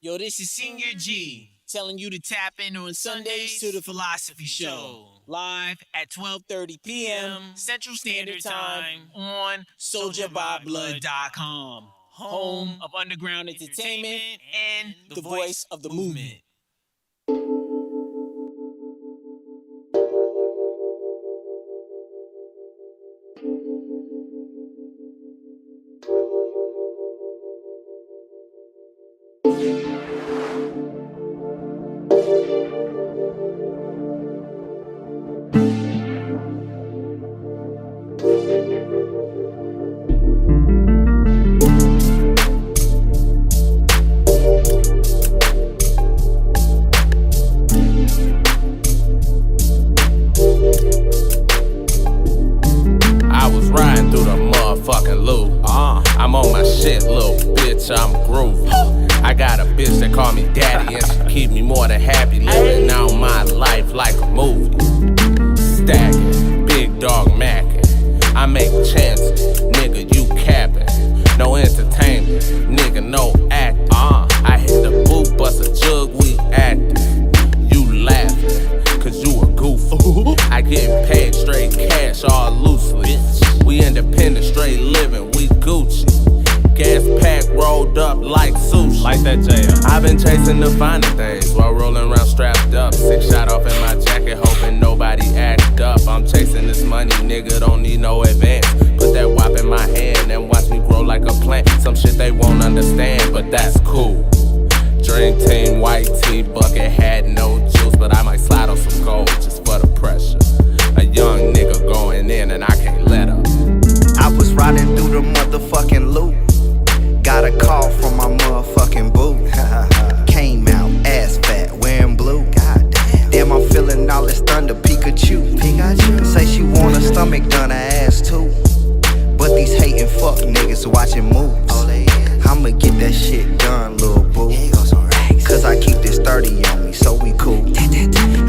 Yo, this is Senior G telling you to tap in on Sundays to the Philosophy Show. Live at 12:30 p.m. Central Standard Time on SoldierByBlood.com. Home of underground entertainment and the voice of the movement. I'm on my shit, little bitch, I'm groovy. I got a bitch that call me daddy and she keep me more than happy, living out my life like a movie. Stacking, big dog macking, I make chances, nigga, you capping. No entertainment, nigga, no acting. I hit the booth, bust a jug, we acting. You laughing, cause you a goofy. I get paid straight cash, all loosely. We independent, straight living, we Gucci. Gas pack rolled up like sushi. Like that jail. I've been chasing the finer things while rolling around strapped up. 6 shot off in my jacket, hoping nobody act up. I'm chasing this money, nigga, don't need no advance. Put that wop in my hand and watch me grow like a plant. Some shit they won't understand, but that's cool. Dream team, white tee, bucket hat, no juice, but I might slide on some gold just for the pressure. A young nigga going in and I can't let up. I was riding through the motherfucking loop. Got a call from my motherfucking boo. Came out ass fat, wearing blue. Damn, I'm feeling all this thunder, Pikachu. Say she want her stomach done, her ass too. But these hating fuck niggas watching moves. I'ma get that shit done, little boo. Cause I keep this 30 on me, so we cool.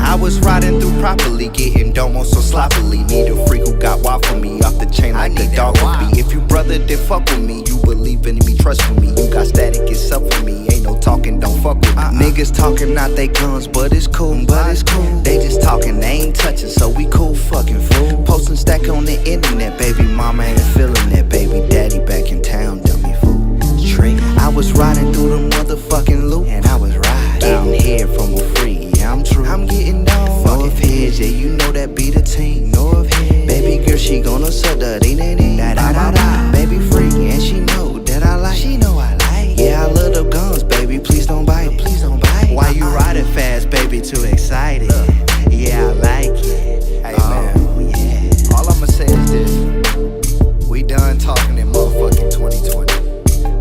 I was riding through properly, getting domo so sloppily. Need a freak who got wild for me, off the chain like a dog would be. If you brother, then fuck with me. You believe in me, trust with me. You got static, it's up for me. Ain't no talking, don't fuck with me. Niggas talking out they guns, but it's cool, They just talking, they ain't touching, so we cool, fucking fool. Posting stack on the internet, baby mama ain't feeling that. Baby daddy back in town, dummy fool. I was riding through the motherfucking loop, and I was riding, getting head from a freak. Yeah, I'm true. I'm getting down. North Heads, yeah, you know that be the team. North Heads, baby girl, she gonna suck the da. Baby freak, and she know that I like. She know I like. Yeah, I love the guns, baby. Please don't bite. Please don't bite. Why you riding fast, baby? Too excited. Yeah, I like it. Hey man, yeah. All I'ma say is this: we done talking in motherfucking 2020.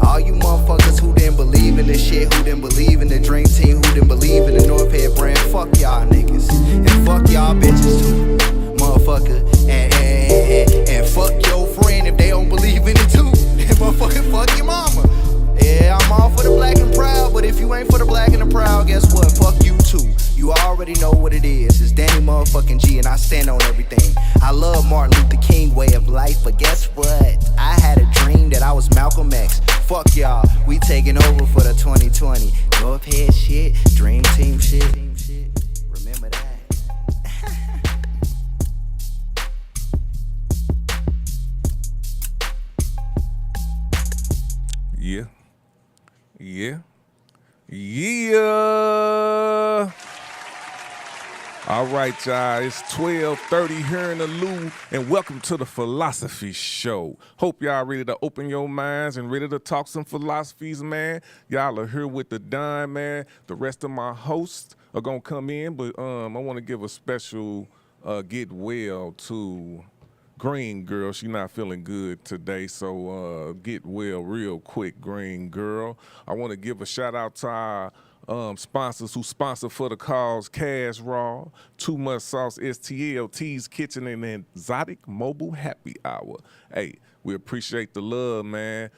All you motherfuckers who didn't believe in this shit, who didn't believe in the dream team, who didn't believe in the North Head brand, fuck y'all niggas. And fuck y'all bitches too, motherfucker. And fuck your friend if they don't believe in it too. And motherfucker, fuck your mama. Yeah, I'm all for the black and proud, but if you ain't for the black and the proud, guess what? Fuck you too. You already know what it is. It's Danny motherfucking G, and I stand on everything. I love Martin Luther King way of life, but guess what? I had a dream that I was Malcolm X. Fuck y'all, we taking over for the 2020. North Head shit, dream team shit. Remember that. Yeah. All right, y'all. It's 12:30 here in the Lou, and welcome to the Philosophy Show. Hope y'all ready to open your minds and ready to talk some philosophies, man. Y'all are here with the Don, man. The rest of my hosts are gonna come in, but I want to give a special get well to Green Girl. She not feeling good today, so get well real quick, Green Girl. I want to give a shout out to our sponsors who sponsor for the cause: Cash Raw, Too Much Sauce, STL, T's Kitchen, and Exotic Mobile Happy Hour. Hey, we appreciate the love, man.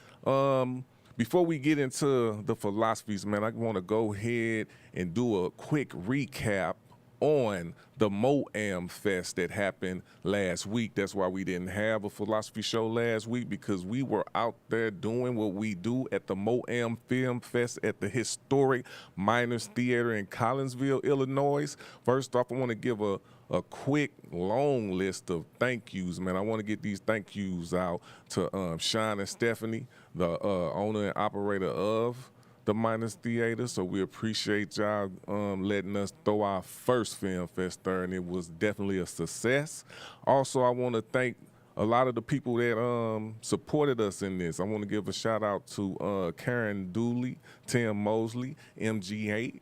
Before we get into the philosophies, man, I want to go ahead and do a quick recap on the Moam Fest that happened last week. That's why we didn't have a Philosophy Show last week, because we were out there doing what we do at the Moam Film Fest at the historic Miners Theater in Collinsville, Illinois. First off, I want to give a quick, long list of thank yous, man. I want to get these thank yous out to Sean and Stephanie, the owner and operator of the Miners Theater. So we appreciate y'all letting us throw our first film fest there, and it was definitely a success. Also, I want to thank a lot of the people that supported us in this. I want to give a shout out to Karen Dooley, Tim Mosley, MG8,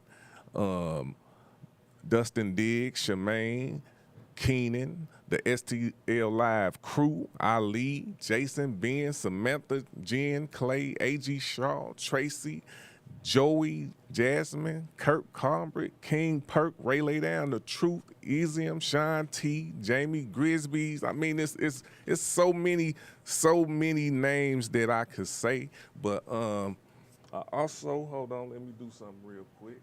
Dustin Diggs, Shemaine, Keenan, the STL Live crew, Ali, Jason, Ben, Samantha, Jen, Clay, A.G. Shaw, Tracy, Joey, Jasmine, Kirk Combrick, King Perk, Ray Lay Down, The Truth, Easium, Sean T, Jamie Grisby's. I mean, it's so many names that I could say. But I also, hold on, let me do something real quick.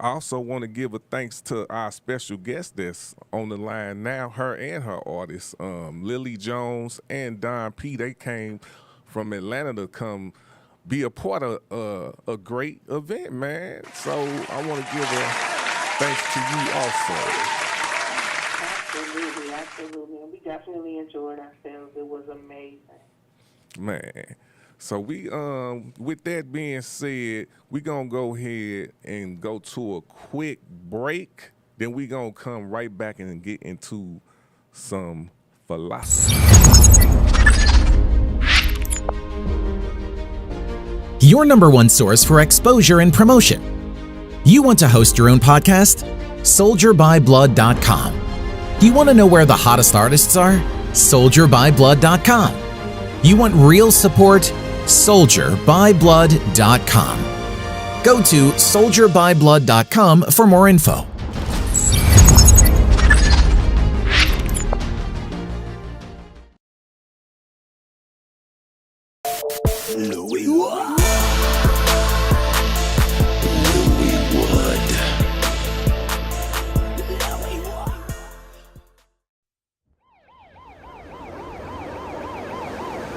I also want to give a thanks to our special guest that's on the line now, her and her artists, Lillie Jones and Don P. They came from Atlanta to come be a part of a great event, man. So I want to give a thanks to you also. Absolutely. And we definitely enjoyed ourselves. It was amazing. Man. So we, with that being said, we gonna go ahead and go to a quick break. Then we gonna come right back and get into some philosophy. Your number one source for exposure and promotion. You want to host your own podcast? SoldierByBlood.com. You want to know where the hottest artists are? SoldierByBlood.com. You want real support? SoldierByBlood.com. Go to SoldierByBlood.com for more info.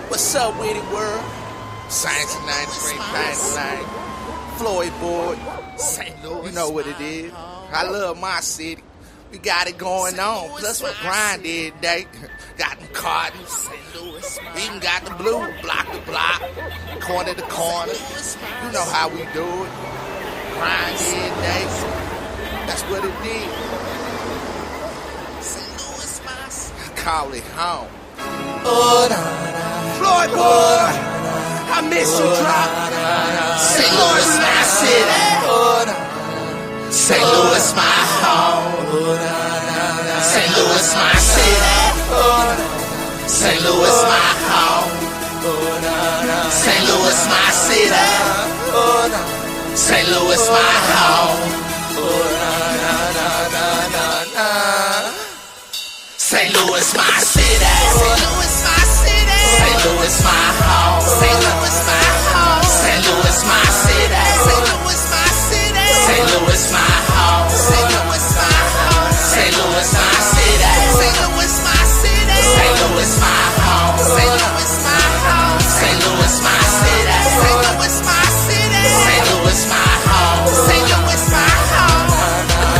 What's up, Witty World? Science 93, Pipeline, Floyd Board, St. Louis. You know what it is. I love my city. We got it going on. Plus, we grind every day. Got them cartons. We even got the blue, block to block, corner to corner. You know how we do it. Grind every day. That's what it is. I call it home. Floyd Boy, I miss you drop. St. Louis, my city. St. Louis, my home. St. Louis, my city. St. Louis, my home. St. Louis, my city. St. Louis, my home. St. Louis, my city. St. Louis, my home. St. Louis, my home. St. Louis, my city. St. Louis, my city. St. Louis, my home. St. Louis, my home. St. Louis, my city. St. Louis, my city. St. Louis, my home. St. Louis, my home. St. Louis, my city. St. Louis, my city. St. Louis, my home. St. Louis, my home.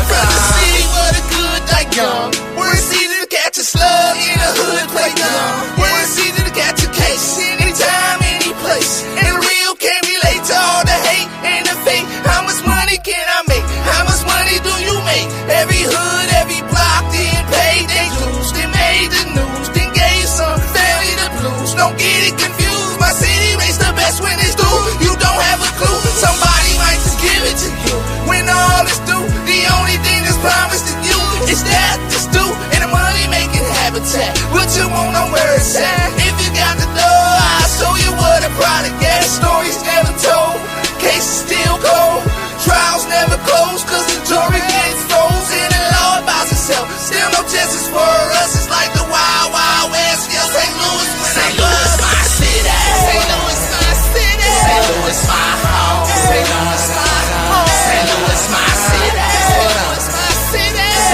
From the city where the good die young, where it's easy to catch a slug in a hood play dumb. Where it's easy to catch a case anytime, any place. And real can relate to all the hate and the fake. How much money can I make? How much money do you make? Every hood, every block, then paid they dues, then made the news, then gave some family the blues. Don't get it confused, my city makes the best when it's due. You don't have a clue, somebody might just give it to you. When all is due, the only thing that's promised to you is that it's due and the money making habitat. What you want on where it's at? If you got the dough, I'll show you what a product is. Stories never told, cases still cold, trials never close, cause the jury gets frozen and law about itself. Still no justice for us, it's like the wild, wild west. Yeah, St. Louis, St. Louis, my city. St. Louis, my city. St. Louis, my home. St. Louis, my home. St. Louis, my city. St. Louis, my city. St.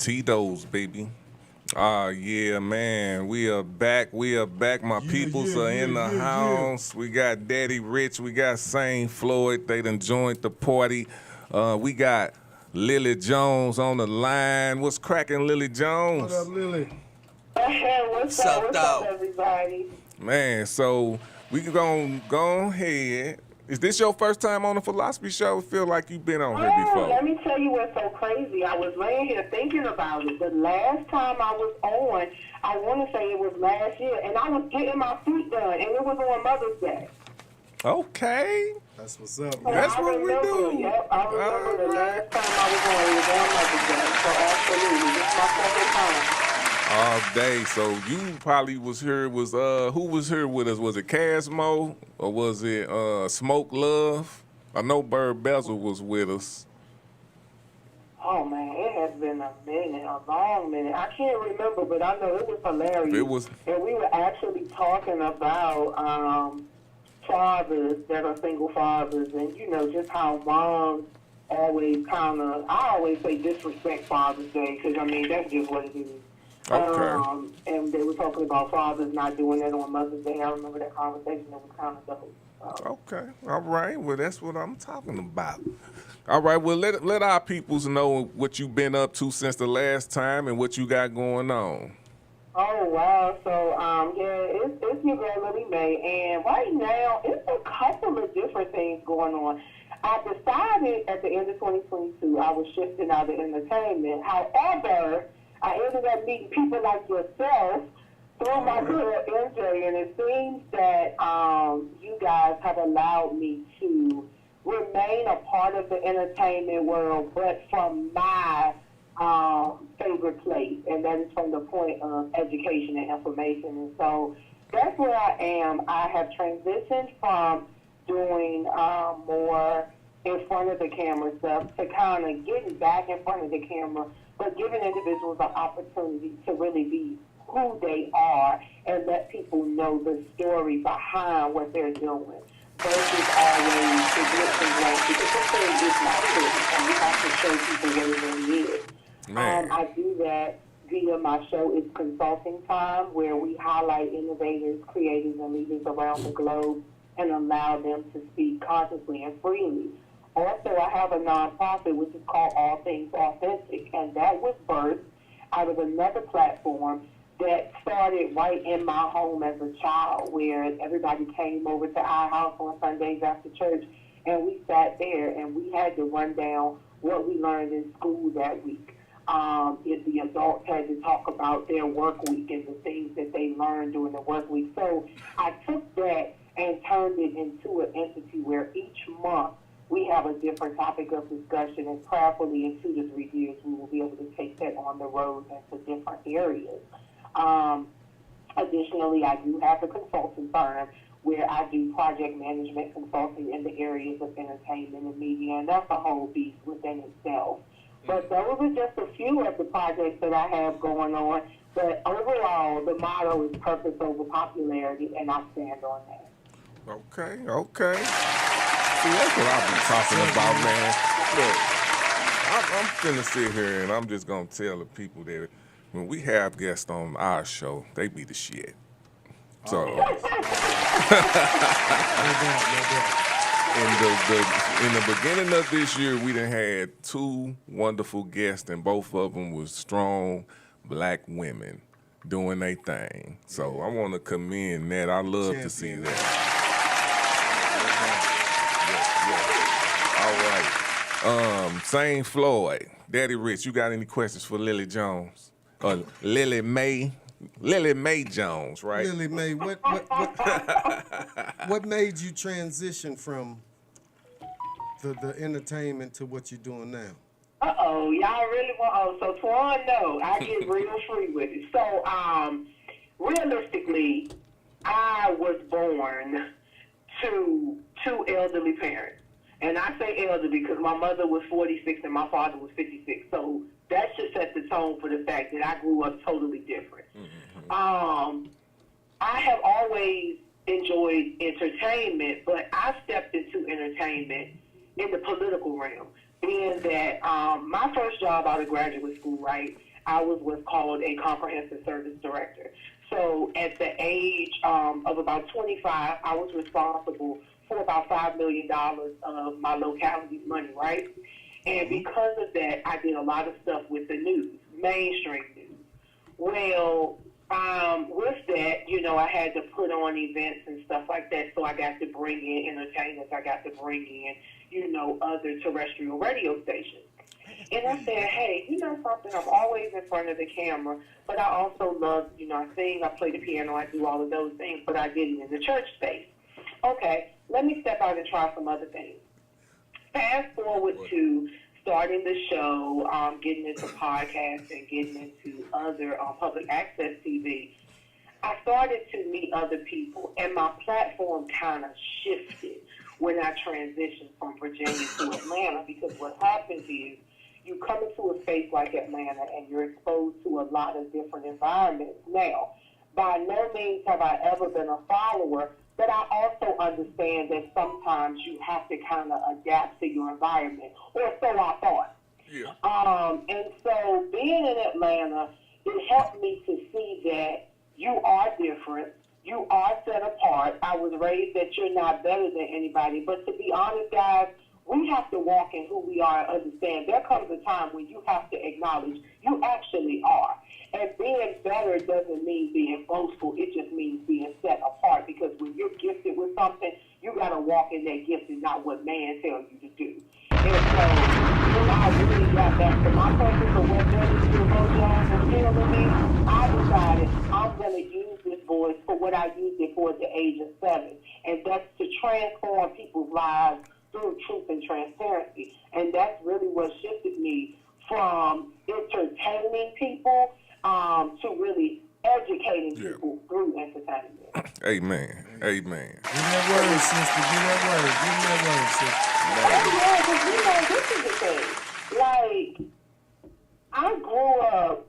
Tito's, baby. Yeah, man. We are back. My peoples are in the house. We got Daddy Rich. We got St. Floyd. They done joined the party. We got Lillie Jones on the line. What's cracking, Lillie Jones? What up, Lillie? What's up, everybody? Man, so we gonna go ahead. Is this your first time on the Philosophy Show? I feel like you've been on here before. Let me tell you what's so crazy. I was laying here thinking about it. The last time I was on, I want to say it was last year, and I was getting my feet done, and it was on Mother's Day. Okay. That's what's up. So That's what we do. Yep, I remember the last time I was on, it was on Mother's Day. So absolutely, this is my second time. All day. So you probably was here. Who was here with us? Was it Casmo or was it Smoke Love? I know Bird Bezel was with us. Oh man, it has been a minute, a long minute. I can't remember, but I know it was hilarious. And we were actually talking about fathers that are single fathers, and you know just how moms always I always say disrespect Father's Day, because I mean that's just what it is. Okay. And they were talking about fathers not doing that on Mother's Day. I remember that conversation. It was kind of dope. Okay. All right. Well, that's what I'm talking about. All right. Well, let our peoples know what you've been up to since the last time and what you got going on. Oh, wow. So, it's your girl, Lillie Mae. And right now, it's a couple of different things going on. I decided at the end of 2022 I was shifting out of entertainment. However, I ended up meeting people like yourself through my girl MJ, and it seems that you guys have allowed me to remain a part of the entertainment world, but from my favorite place, and that is from the point of education and information. And so that's where I am. I have transitioned from doing more in front of the camera stuff to kind of getting back in front of the camera, but giving individuals an opportunity to really be who they are and let people know the story behind what they're doing versus always the glitz and glam, because the thing is not pretty, and we have to show people what it really is. I do that via my show, It's Consulting Time, where we highlight innovators, creators, and leaders around the globe and allow them to speak consciously and freely. Also, I have a nonprofit which is called All Things Authentic, and that was birthed out of another platform that started right in my home as a child, where everybody came over to our house on Sundays after church, and we sat there and we had to run down what we learned in school that week. If the adults had to talk about their work week and the things that they learned during the work week. So I took that and turned it into an entity where each month we have a different topic of discussion, and prayerfully in 2 to 3 years we will be able to take that on the road into different areas. Additionally, I do have a consulting firm where I do project management consulting in the areas of entertainment and media, and that's a whole beast within itself. But those are just a few of the projects that I have going on. But overall, the motto is purpose over popularity, and I stand on that. Okay. See, that's what I be talking about, man. Look, I'm finna sit here and I'm just gonna tell the people that when we have guests on our show, they be the shit. So, in the beginning of this year, we done had 2 wonderful guests, and both of them was strong black women doing their thing. So I want to commend that. I love to see that. All right. St. Floyd, Daddy Rich, you got any questions for Lillie Jones? Lillie Mae? Lillie Mae Jones, right? Lillie Mae, what made you transition from the entertainment to what you're doing now? Uh-oh, y'all really want, so Twan, no, I get real free with it. So, realistically, I was born to 2 elderly parents. And I say elderly because my mother was 46 and my father was 56. So that should set the tone for the fact that I grew up totally different. Mm-hmm. I have always enjoyed entertainment, but I stepped into entertainment in the political realm, being that my first job out of graduate school, right, I was what's called a comprehensive service director. So at the age of about 25, I was responsible for about $5 million of my locality's money, right? And because of that, I did a lot of stuff with the news, mainstream news. Well, with that, you know, I had to put on events and stuff like that, so I got to bring in entertainers. I got to bring in, you know, other terrestrial radio stations. And I said, hey, you know something, I'm always in front of the camera, but I also love, you know, I sing, I play the piano, I do all of those things, but I did it in the church space. Okay, let me step out and try some other things. Fast forward to starting the show, getting into podcasts and getting into other public access TV. I started to meet other people, and my platform kind of shifted when I transitioned from Virginia to Atlanta, because what happens is you come into a space like Atlanta and you're exposed to a lot of different environments. Now, by no means have I ever been a follower, but I also understand that sometimes you have to kind of adapt to your environment, or so I thought. Yeah. And so being in Atlanta, it helped me to see that you are different. You are set apart. I was raised that you're not better than anybody. But to be honest, guys, we have to walk in who we are and understand there comes a time when you have to acknowledge you actually are. And being better doesn't mean being boastful. It just means being set apart, because when you're gifted with something, you got to walk in that gift and not what man tells you to do. And so when I really got back to my purpose of what Lillie Jones was feeling me, I decided I'm going to use this voice for what I used it for at the age of 7. And that's to transform people's lives through truth and transparency. And that's really what shifted me from entertaining people to really educating people through entertainment. Amen. Amen. Give me that word, sister. Give me that word. Yeah, because, you know, this is the thing. Like, I grew up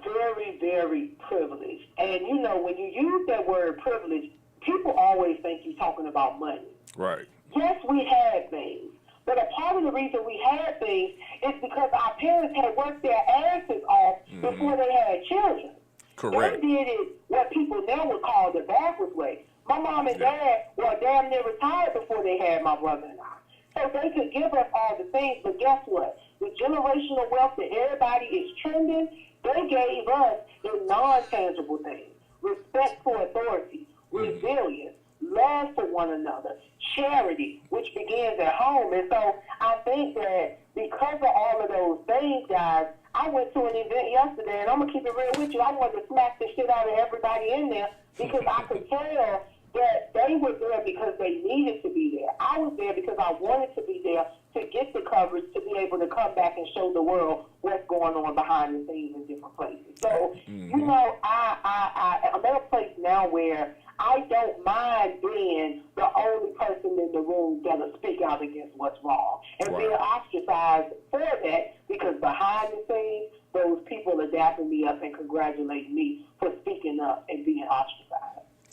very, very privileged. And, you know, when you use that word privilege, people always think you're talking about money. Right. Yes, we had things. But a part of the reason we had things is because our parents had worked their asses off before they had children. Correct. They did it what people now would call the backwards way. My mom and dad were damn near retired before they had my brother and I. So they could give us all the things, but guess what? The generational wealth that everybody is trending, they gave us the non-tangible things. Respect for authority, resilience, love for one another, charity, which begins at home. And so I think that because of all of those things, guys, I went to an event yesterday, and I'm going to keep it real with you. I wanted to smack the shit out of everybody in there, because I could tell that they were there because they needed to be there. I was there because I wanted to be there to get the coverage, to be able to come back and show the world what's going on behind the scenes in different places. So, you know, I'm at a place now where I don't mind being the only person in the room that'll speak out against what's wrong and being ostracized for that, because behind the scenes, those people are dapping me up and congratulating me for speaking up and being ostracized.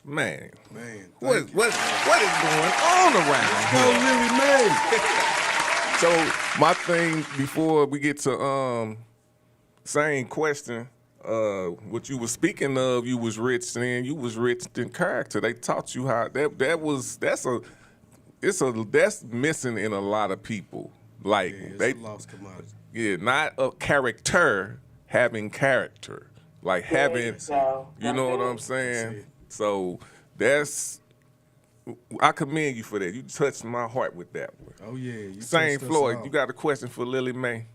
Man, what is going on around here? Really, man. So my thing before we get to same question, what you were speaking of, you was rich and you was rich in character. They taught you how that's missing in a lot of people. Like they lost commodity. Yeah, not a character, having character. Like having, you know what I'm saying? So I commend you for that. You touched my heart with that one. Oh yeah. St. Floyd, you got a question for Lillie Mae?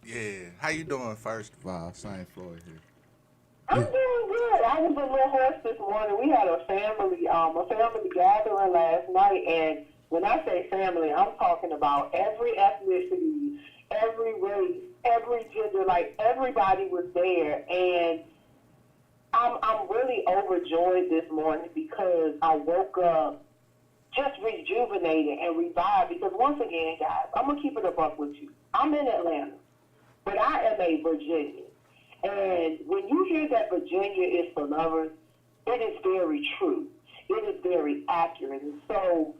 Yeah. How you doing, first of all? St. Floyd here. I'm doing good. I was a little hoarse this morning. We had a family gathering last night, and when I say family, I'm talking about every ethnicity, every race, every gender. Like, everybody was there, and I'm really overjoyed this morning because I woke up just rejuvenated and revived. Because once again, guys, I'm gonna keep it a buck with you. I'm in Atlanta, but I am a Virginian. And when you hear that Virginia is for lovers, it is very true. It is very accurate. And so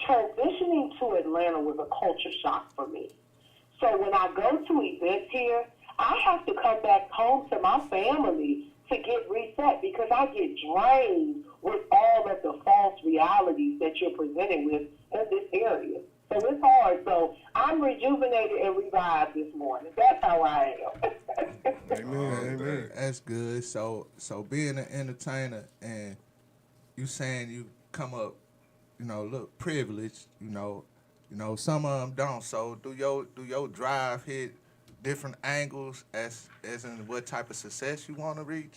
transitioning to Atlanta was a culture shock for me. So when I go to events here, I have to come back home to my family to get reset because I get drained with all of the false realities that you're presented with in this area. So it's hard. So I'm rejuvenated and revived this morning. That's how I am. Amen. That's good. So being an entertainer and you saying you come up, look privileged, some of them don't. So do your drive hit different angles as in what type of success you want to reach?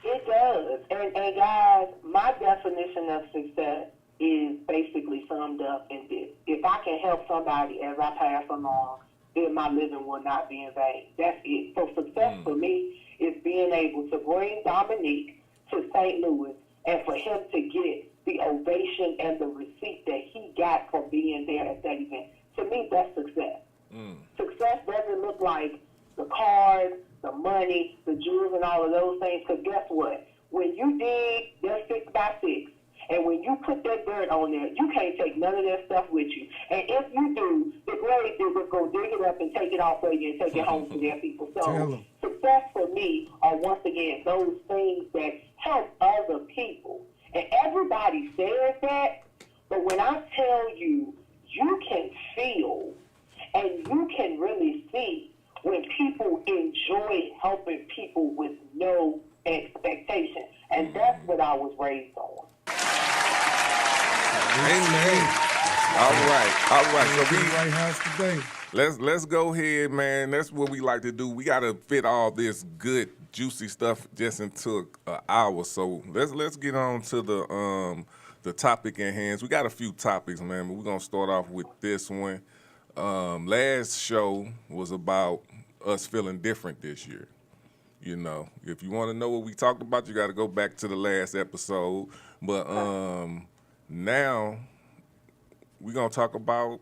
It does. And guys, my definition of success is basically summed up in this. If I can help somebody as I pass along, then my living will not be in vain. That's it. So success for me is being able to bring Dominique to St. Louis and for him to get the ovation and the receipt that he got from being there at that event. To me, that's success. Success doesn't look like the cars, the money, the jewels, and all of those things, because guess what? When you dig, they're 6 by 6. And when you put that dirt on there, you can't take none of that stuff with you. And if you do, the grave diggers go dig it up and take it off for you and take it home to their people. So success for me are, once again, those things that help other people. And everybody says that, but when I tell you, you can feel and you can really see when people enjoy helping people with no expectation. And that's what I was raised on. Amen. All right. So we White House today. let's go ahead, man. That's what we like to do. We got to fit all this good, juicy stuff just into an hour. So let's get on to the topic at hand. We got a few topics, man, but we're gonna start off with this one. Last show was about us feeling different this year. If you want to know what we talked about, you got to go back to the last episode. But now we're going to talk about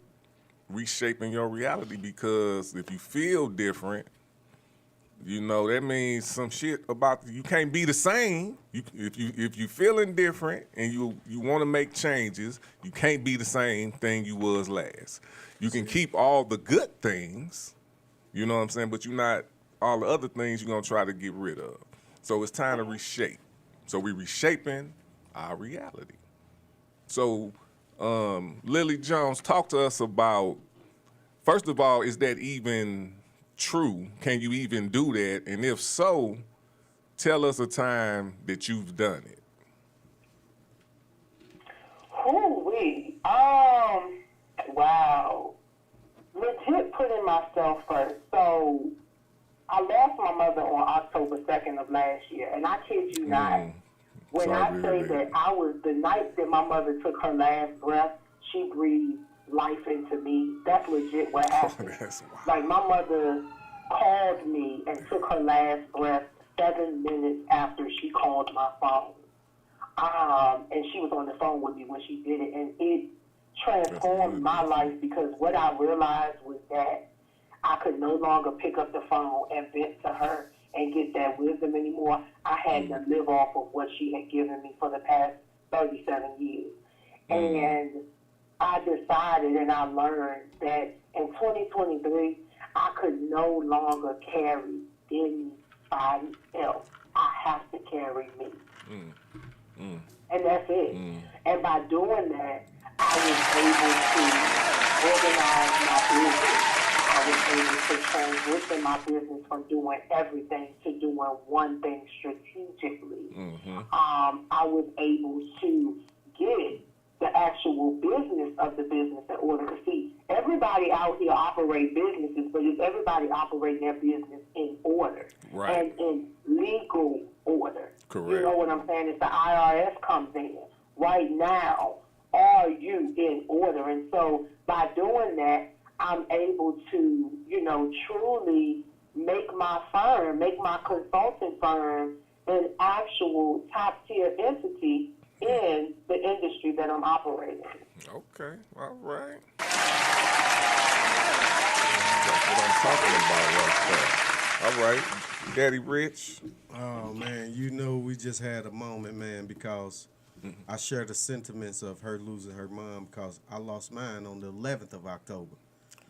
reshaping your reality, because if you feel different, that means some shit about you can't be the same. If you feeling different and you want to make changes, you can't be the same thing you was last. You can keep all the good things, you know what I'm saying, but you're not all the other things you're going to try to get rid of. So it's time to reshape. So we're reshaping our reality. So Lillie Jones, talk to us about, first of all, is that even true? Can you even do that? And if so, tell us a time that you've done it. Hoo-wee. Wow. Legit putting myself first. So I lost my mother on October 2nd of last year, and I kid you not. When I say that the night that my mother took her last breath, she breathed life into me. That's legit what happened. Like, my mother called me and took her last breath 7 minutes after she called my phone. And she was on the phone with me when she did it, and it transformed my life, because what I realized was that I could no longer pick up the phone and vent to her and get that wisdom anymore. I had to live off of what she had given me for the past 37 years. And I decided and I learned that in 2023, I could no longer carry anybody else. I have to carry me. And that's it. And by doing that, I was able to organize my business. I was able to transition my business from doing everything to doing one thing strategically. I was able to get the actual business of the business in order to see. Everybody out here operate businesses, but is everybody operating their business in order? Right. And in legal order. Correct. You know what I'm saying? It's the IRS comes in. Right now, are you in order? And so by doing that, I'm able to, truly make my firm, make my consulting firm an actual top-tier entity in the industry that I'm operating in. Okay, all right. That's what I'm talking about right there. All right, Daddy Rich. Oh, man, we just had a moment, man, because I share the sentiments of her losing her mom, because I lost mine on the 11th of October.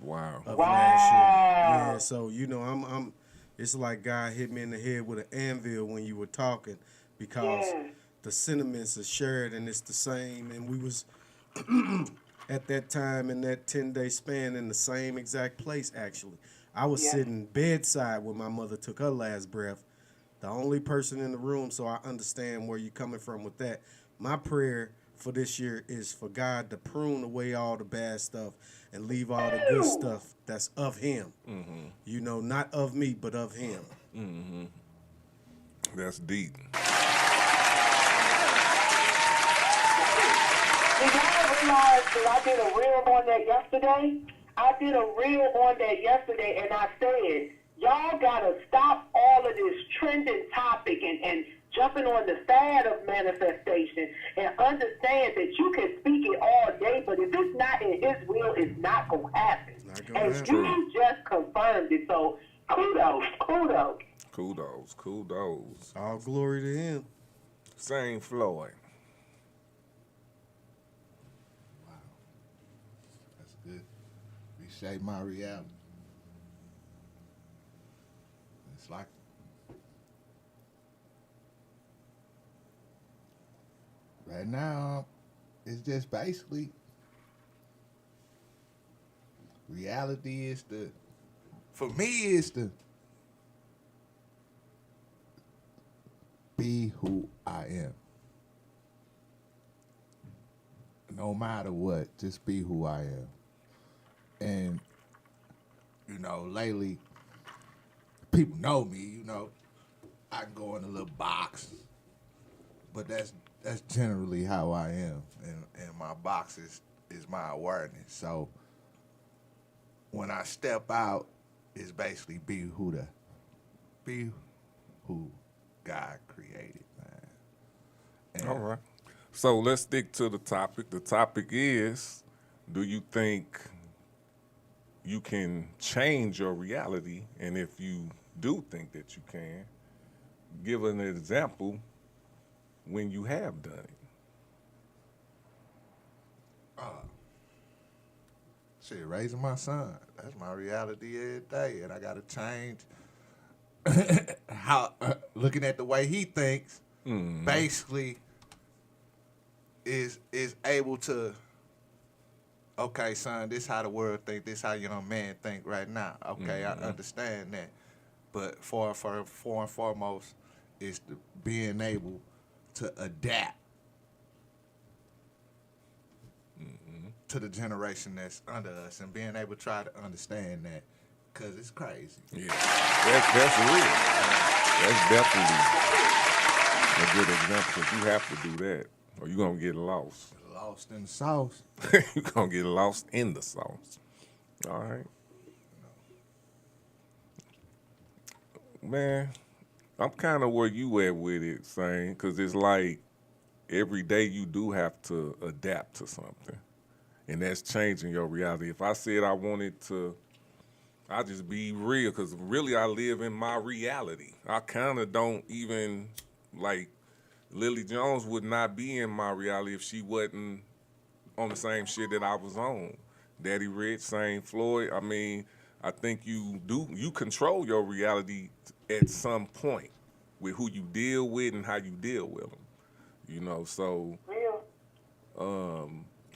Wow. of last year. Yeah, so you know, I'm. It's like God hit me in the head with an anvil when you were talking, because the sentiments are shared and it's the same. And we was at that time in that 10-day span in the same exact place. Actually, I was sitting bedside when my mother took her last breath. The only person in the room, so I understand where you're coming from with that. My prayer for this year is for God to prune away all the bad stuff and leave all the good stuff that's of Him. Mm-hmm. You know, not of me, but of Him. Mm-hmm. That's deep. Did y'all realize that I did a reel on that yesterday? I did a reel on that yesterday, and I said, y'all got to stop all of this trending topic and jumping on the fad of manifestation and understand that you can speak it all day, but if it's not in His will, it's not going to happen. And you just confirmed it, so kudos. Kudos. All glory to Him. Same Floyd. Wow. That's good. Reshape my reality. It's like right now, it's just basically reality is for me is to be who I am. No matter what, just be who I am. And, you know, lately, people know me, you know. I can go in a little box, but that's generally how I am. And my box is my awareness. So when I step out, it's basically be who God created, man. And all right. So let's stick to the topic. The topic is, do you think you can change your reality? And if you do think that you can, give an example when you have done it. Shit, raising my son. That's my reality every day. And I got to change how, looking at the way he thinks, basically is able to, okay, son, this how the world think, this how young man think right now. Okay, I understand that. But for and foremost is being able to adapt to the generation that's under us and being able to try to understand that, because it's crazy. Yeah, that's real. That's definitely a good example, because you have to do that or you're going to get lost. Lost in the sauce. You're going to get lost in the sauce. All right. Man, I'm kind of where you at with it, saying, because it's like every day you do have to adapt to something, and that's changing your reality. If I said I wanted to, I just be real, because really I live in my reality. I kind of don't even, like, Lillie Jones would not be in my reality if she wasn't on the same shit that I was on. Daddy Rich, same Floyd. I mean, I think you control your reality at some point with who you deal with and how you deal with them. You know, so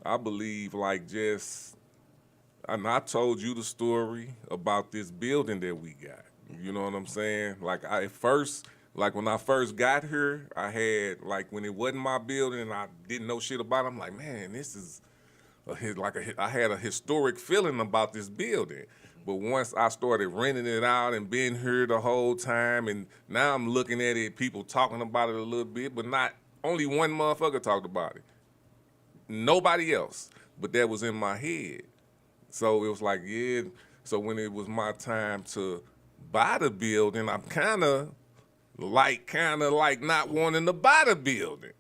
I believe, like, just, and I told you the story about this building that we got. You know what I'm saying? Like, when I first got here, I had, like, when it wasn't my building and I didn't know shit about it, I'm like, man, this is I had a historic feeling about this building. But once I started renting it out and being here the whole time, and now I'm looking at it, people talking about it a little bit, but not only one motherfucker talked about it. Nobody else. But that was in my head. So it was like, yeah. So when it was my time to buy the building, I'm kind of like not wanting to buy the building.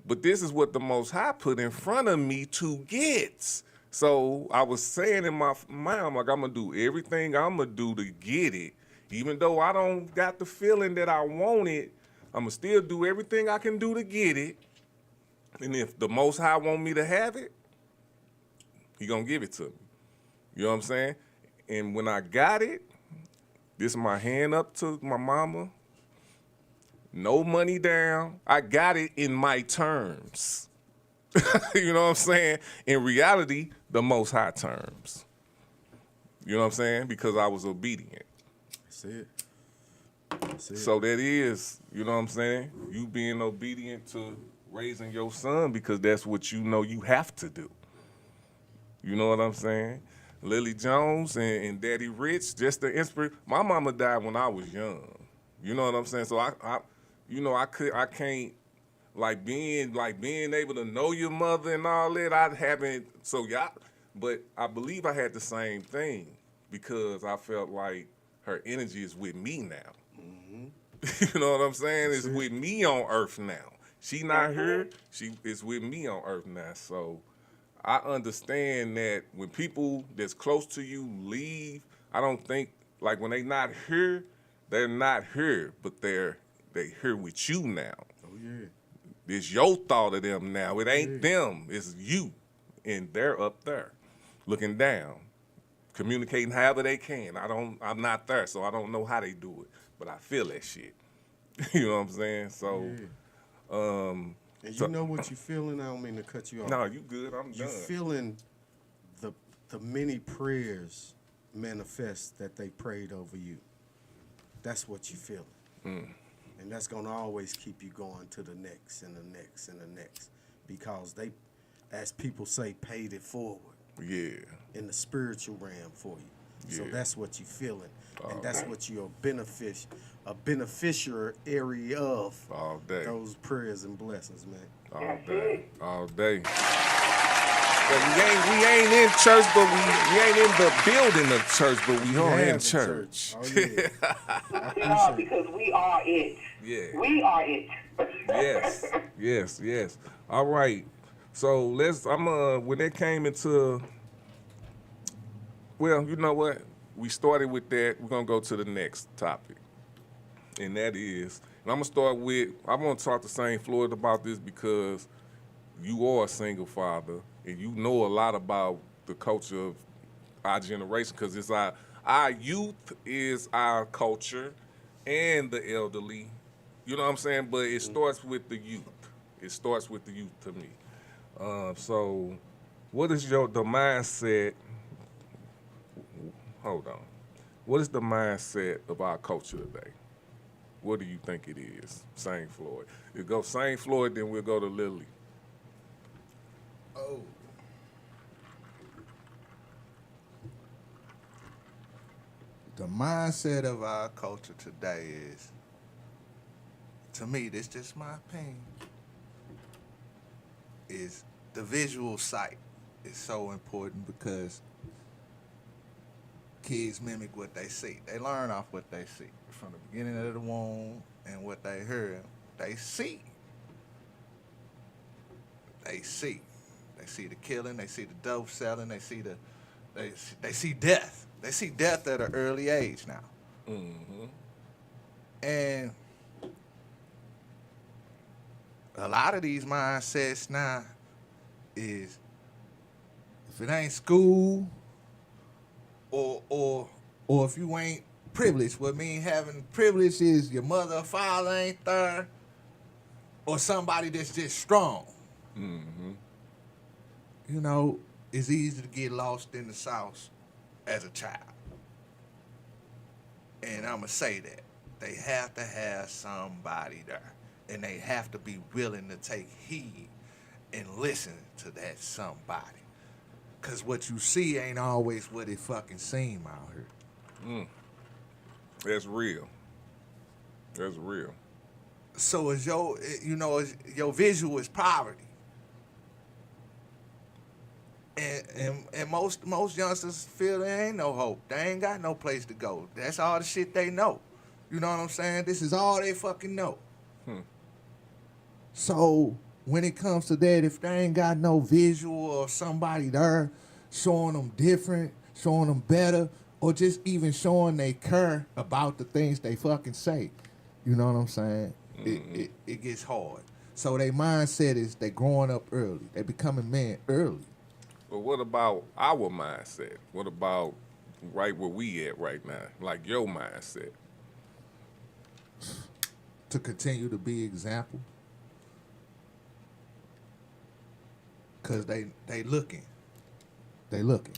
But this is what the Most High put in front of me to get. So I was saying in my mind, I'm like, I'm going to do everything I'm going to do to get it. Even though I don't got the feeling that I want it, I'm going to still do everything I can do to get it. And if the Most High want me to have it, He going to give it to me. You know what I'm saying? And when I got it, this is my hand up to my mama. No money down. I got it in my terms. You know what I'm saying? In reality, the Most High terms. You know what I'm saying? Because I was obedient. That's it. That's it. So that is, you know what I'm saying? You being obedient to raising your son because that's what you know you have to do. You know what I'm saying? Lillie Jones and Daddy Rich, just the inspiration. My mama died when I was young. You know what I'm saying? So I can't being able to know your mother and all that. I haven't. So y'all, but I believe I had the same thing because I felt like her energy is with me now. You know what I'm saying? It's with me on earth now. She not here. She is with me on earth now. So I understand that when people that's close to you leave, I don't think like when they not here, they're not here, but they here with you now. Oh yeah. It's your thought of them now. It ain't them. It's you, and they're up there, looking down, communicating however they can. I'm not there, so I don't know how they do it, but I feel that shit. You know what I'm saying? So, and you know what you feeling? I don't mean to cut you off. No, you good. I'm You done. feeling the many prayers manifest that they prayed over you. That's what you feeling. And that's going to always keep you going to the next and the next and the next because they, as people say, paid it forward. Yeah. In the spiritual realm for you. So Yeah. that's what you feeling. And that's what you're a beneficiary of. All day. Those prayers and blessings, man. All day. All day. But we ain't in church, but we ain't in the building of church, but we are in church. Oh, yeah. We are because we are it. Yeah. We are it. Yes. All right. So when it came into, well, you know what? We started with that. We're gonna go to the next topic. And that is, and I'm gonna start with, I want to talk to St. Floyd about this because you are a single father and you know a lot about the culture of our generation because it's our youth is our culture and the elderly. You know what I'm saying? But it starts with the youth. It starts with the youth to me. So what is the mindset? Hold on. What is the mindset of our culture today? What do you think it is? St. Floyd. You go St. Floyd, then we'll go to Lillie. Oh. The mindset of our culture today is, to me, this is just my opinion, is the visual sight is so important because kids mimic what they see. They learn off what they see. From the beginning of the womb and what they heard, they see. They see. They see the killing, they see the dope selling, they see death. They see death at an early age now. Mm-hmm. And a lot of these mindsets now is if it ain't school or if you ain't privileged, what mean having privilege is your mother or father ain't there or somebody that's just strong. Mm-hmm. You know, it's easy to get lost in the sauce as a child. And I'm going to say that. They have to have somebody there. And they have to be willing to take heed and listen to that somebody. Because what you see ain't always what it fucking seem out here. That's real. That's real. So is your visual is poverty. And most youngsters feel there ain't no hope. They ain't got no place to go. That's all the shit they know. You know what I'm saying? This is all they fucking know. So when it comes to that, if they ain't got no visual of somebody there showing them different, showing them better, or just even showing they care about the things they fucking say, you know what I'm saying? Mm-hmm. It gets hard. So their mindset is they growing up early. They becoming men early. But what about our mindset? What about right where we at right now? Like your mindset. To continue to be example. Cause they looking. They looking.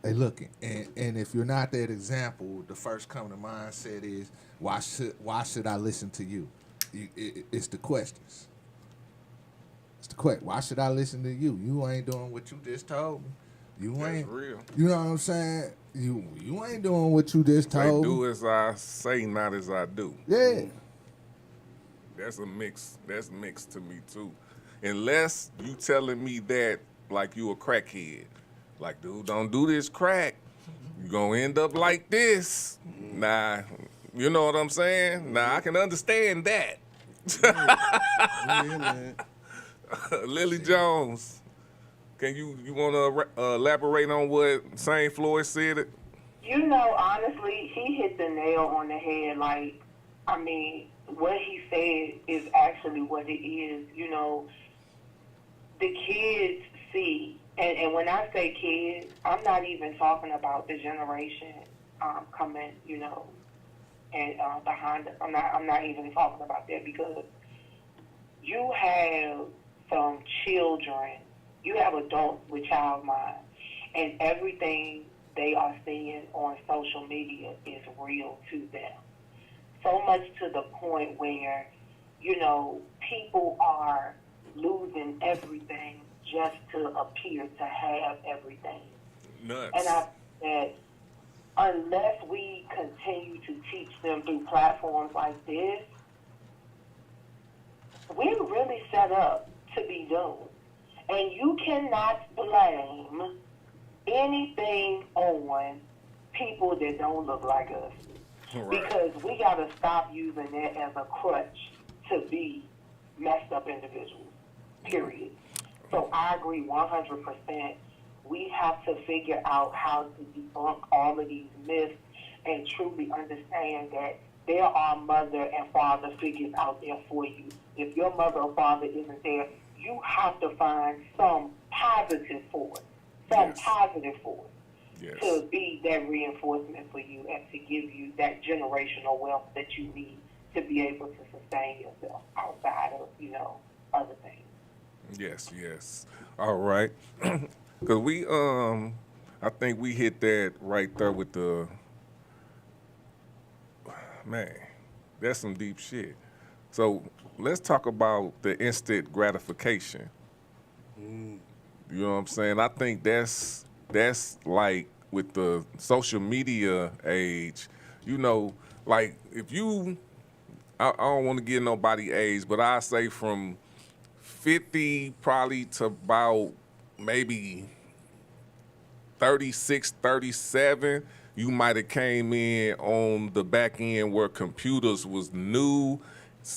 They looking. And if you're not that example, the first coming to mindset is why should I listen to you? It's the questions. It's the question. Why should I listen to you? You ain't doing what you just told me. You ain't. That's real. You know what I'm saying? You ain't doing what you just told They me. do as I say, not as I do. Yeah. That's a mix. That's mixed to me too. Unless you telling me that like you a crackhead. Like, dude, don't do this crack. You gonna end up like this. Nah, you know what I'm saying? Nah, I can understand that. Yeah, man. Lillie Jones, can you want to elaborate on what St. Floyd said? You know, honestly, he hit the nail on the head. Like, I mean, what he said is actually what it is. You know, the kids see, and when I say kids, I'm not even talking about the generation coming, you know, and behind us. I'm not even talking about that, because you have some children, you have adults with child minds, and everything they are seeing on social media is real to them. So much to the point where, you know, people are losing everything just to appear to have everything. Nuts. And I said, unless we continue to teach them through platforms like this, we're really set up to be doomed. And you cannot blame anything on people that don't look like us. Right. Because we got to stop using that as a crutch to be messed up individuals, period. So I agree 100%. We have to figure out how to debunk all of these myths and truly understand that there are mother and father figures out there for you. If your mother or father isn't there, you have to find some positive for it, positive for it, to be that reinforcement for you and to give you that generational wealth that you need to be able to sustain yourself outside of, you know, other things. Yes. All right. Because we, I think we hit that right there with the, man, that's some deep shit. So let's talk about the instant gratification. You know what I'm saying? I think that's like with the social media age, you know, like if you, I don't want to give nobody age, but I say from 50 probably to about maybe 36, 37, you might have came in on the back end where computers was new.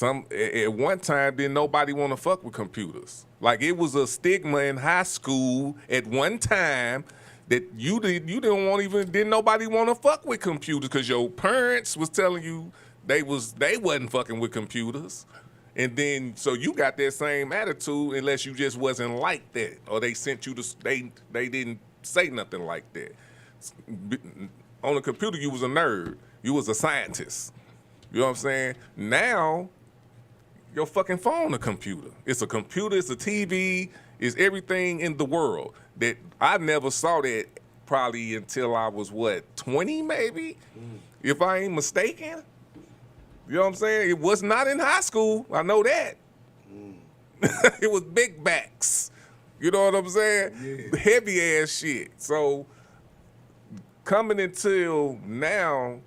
At one time, didn't nobody want to fuck with computers. Like, it was a stigma in high school at one time that didn't nobody want to fuck with computers because your parents was telling you they wasn't fucking with computers. And then, so you got that same attitude unless you just wasn't like that, or they sent you to, they didn't say nothing like that. On a computer, you was a nerd. You was a scientist. You know what I'm saying? Now, your fucking phone a computer. It's a computer, it's a TV, it's everything in the world. That I never saw that probably until I was, 20 maybe? If I ain't mistaken. You know what I'm saying? It was not in high school. I know that. It was big backs. You know what I'm saying? Yeah. Heavy ass shit. So coming until now,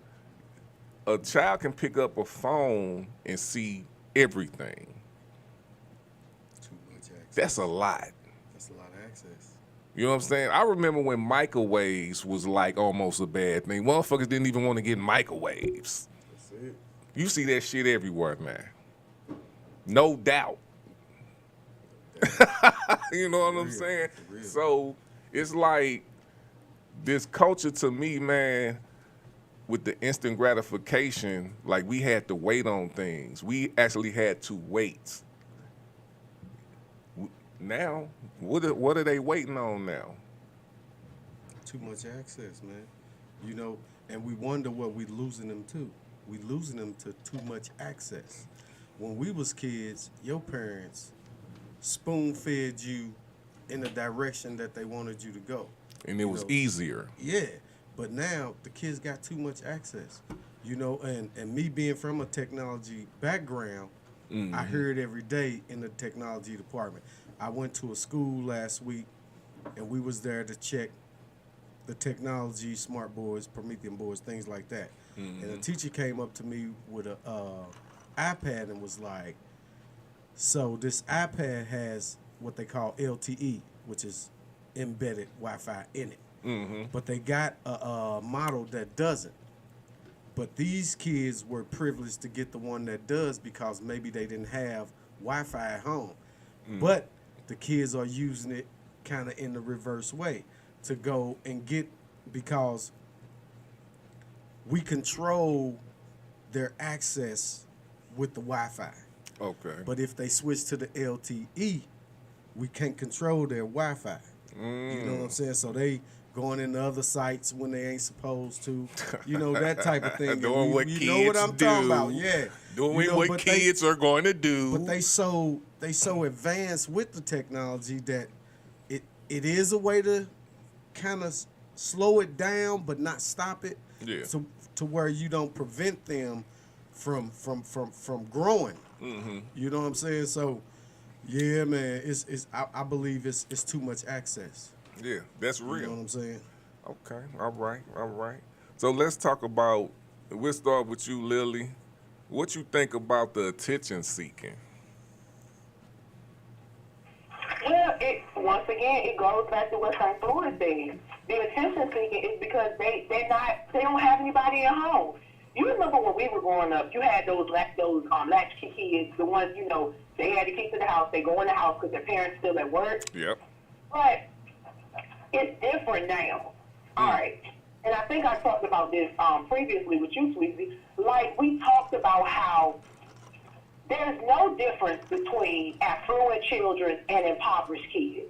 a child can pick up a phone and see everything. Too much access. That's a lot. That's a lot of access. You know what I'm saying? I remember when microwaves was like almost a bad thing. Motherfuckers didn't even want to get microwaves. That's it. You see that shit everywhere, man. No doubt. You know what I'm saying? So it's like this culture to me, man, with the instant gratification, like we had to wait on things. We actually had to wait. now, what are they waiting on now? Too much access, man. You know, and we wonder what we losing them to. We losing them to too much access. When we was kids, your parents spoon-fed you in the direction that they wanted you to go. And it was easier. Yeah, but now the kids got too much access. You know, and me being from a technology background, I hear it every day in the technology department. I went to a school last week, and we was there to check the technology, smart boards, Promethean boards, things like that. And a teacher came up to me with a iPad and was like, so this iPad has what they call LTE, which is embedded Wi-Fi in it. But they got a model that doesn't. But these kids were privileged to get the one that does because maybe they didn't have Wi-Fi at home. But the kids are using it kind of in the reverse way to go and get, because we control their access with the Wi-Fi. Okay. But if they switch to the LTE, we can't control their Wi-Fi. You know what I'm saying? So they going into other sites when they ain't supposed to. You know, that type of thing. Doing what you kids know what I'm do. talking about, yeah. Doing You know, what but kids are going to do. But they so advanced with the technology that it is a way to kind of slow it down but not stop it. Yeah. To where you don't prevent them from growing. You know what I'm saying? So yeah, man, I believe it's too much access. Yeah, that's real. You know what I'm saying? Okay, all right. So let's talk about, we'll start with you, Lillie. What you think about the attention seeking? Well, once again, it goes back to what St. Louis said. The attention seeking is because they don't have anybody at home. You remember when we were growing up, you had those latchkey kids, the ones, you know, they had the key to the house, they go in the house because their parents still at work. Yep. But it's different now. All right. And I think I talked about this previously with you, Sweetie. Like, we talked about how there's no difference between affluent children and impoverished kids.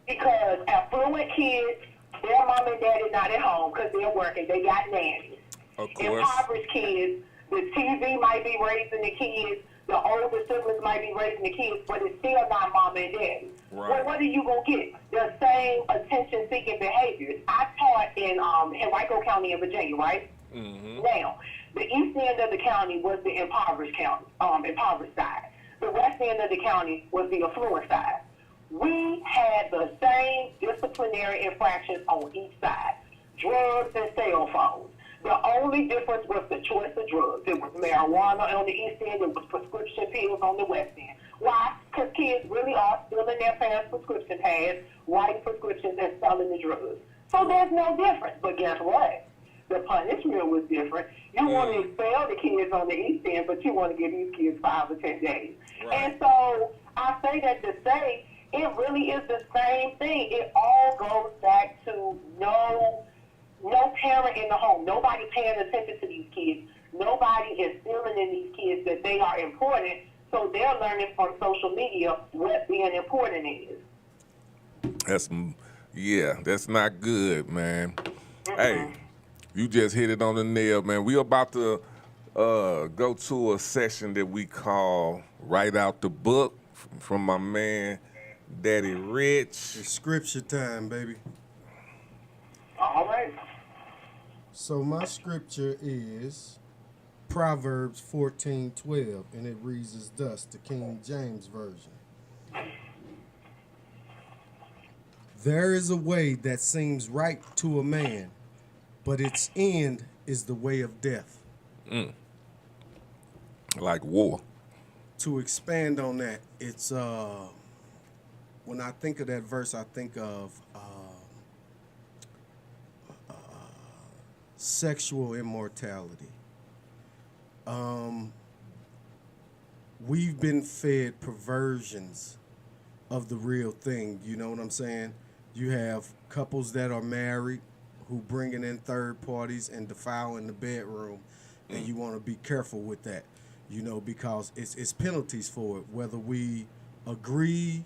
Because affluent kids, their mom and dad is not at home because they're working. They got nannies. Of course. Impoverished kids, the TV might be raising the kids, the older siblings might be raising the kids, but it's still not mom and daddy. Right. Well, what are you going to get? The same attention-seeking behaviors. I taught in Henrico County in Virginia, right? Now, the east end of the county was the impoverished side. The west end of the county was the affluent side. We had the same disciplinary infractions on each side, drugs and cell phones. The only difference was the choice of drugs. It was marijuana on the east end. It was prescription pills on the west end. Why? Because kids really are stealing their parents' prescription pads, writing prescriptions, and selling the drugs. So there's no difference. But guess what? The punishment was different. You want to expel the kids on the east end, but you want to give these kids 5 or 10 days. Right. And so I say that to say it really is the same thing. It all goes back to no parent in the home. Nobody paying attention to these kids. Nobody is feeling in these kids that they are important. So they're learning from social media what being important is. That's not good, man. Hey, you just hit it on the nail, man. We about to go to a session that we call Write Out the Book from my man, Daddy Rich. It's scripture time, baby. All right. So my scripture is Proverbs 14:12, and it reads as thus, the King James Version. There is a way that seems right to a man, but its end is the way of death. Like war. To expand on that, it's when I think of that verse, I think of sexual immortality. We've been fed perversions of the real thing. You know what I'm saying? You have couples that are married who bringing in third parties and defiling the bedroom, and you want to be careful with that, you know, because it's penalties for it, whether we agree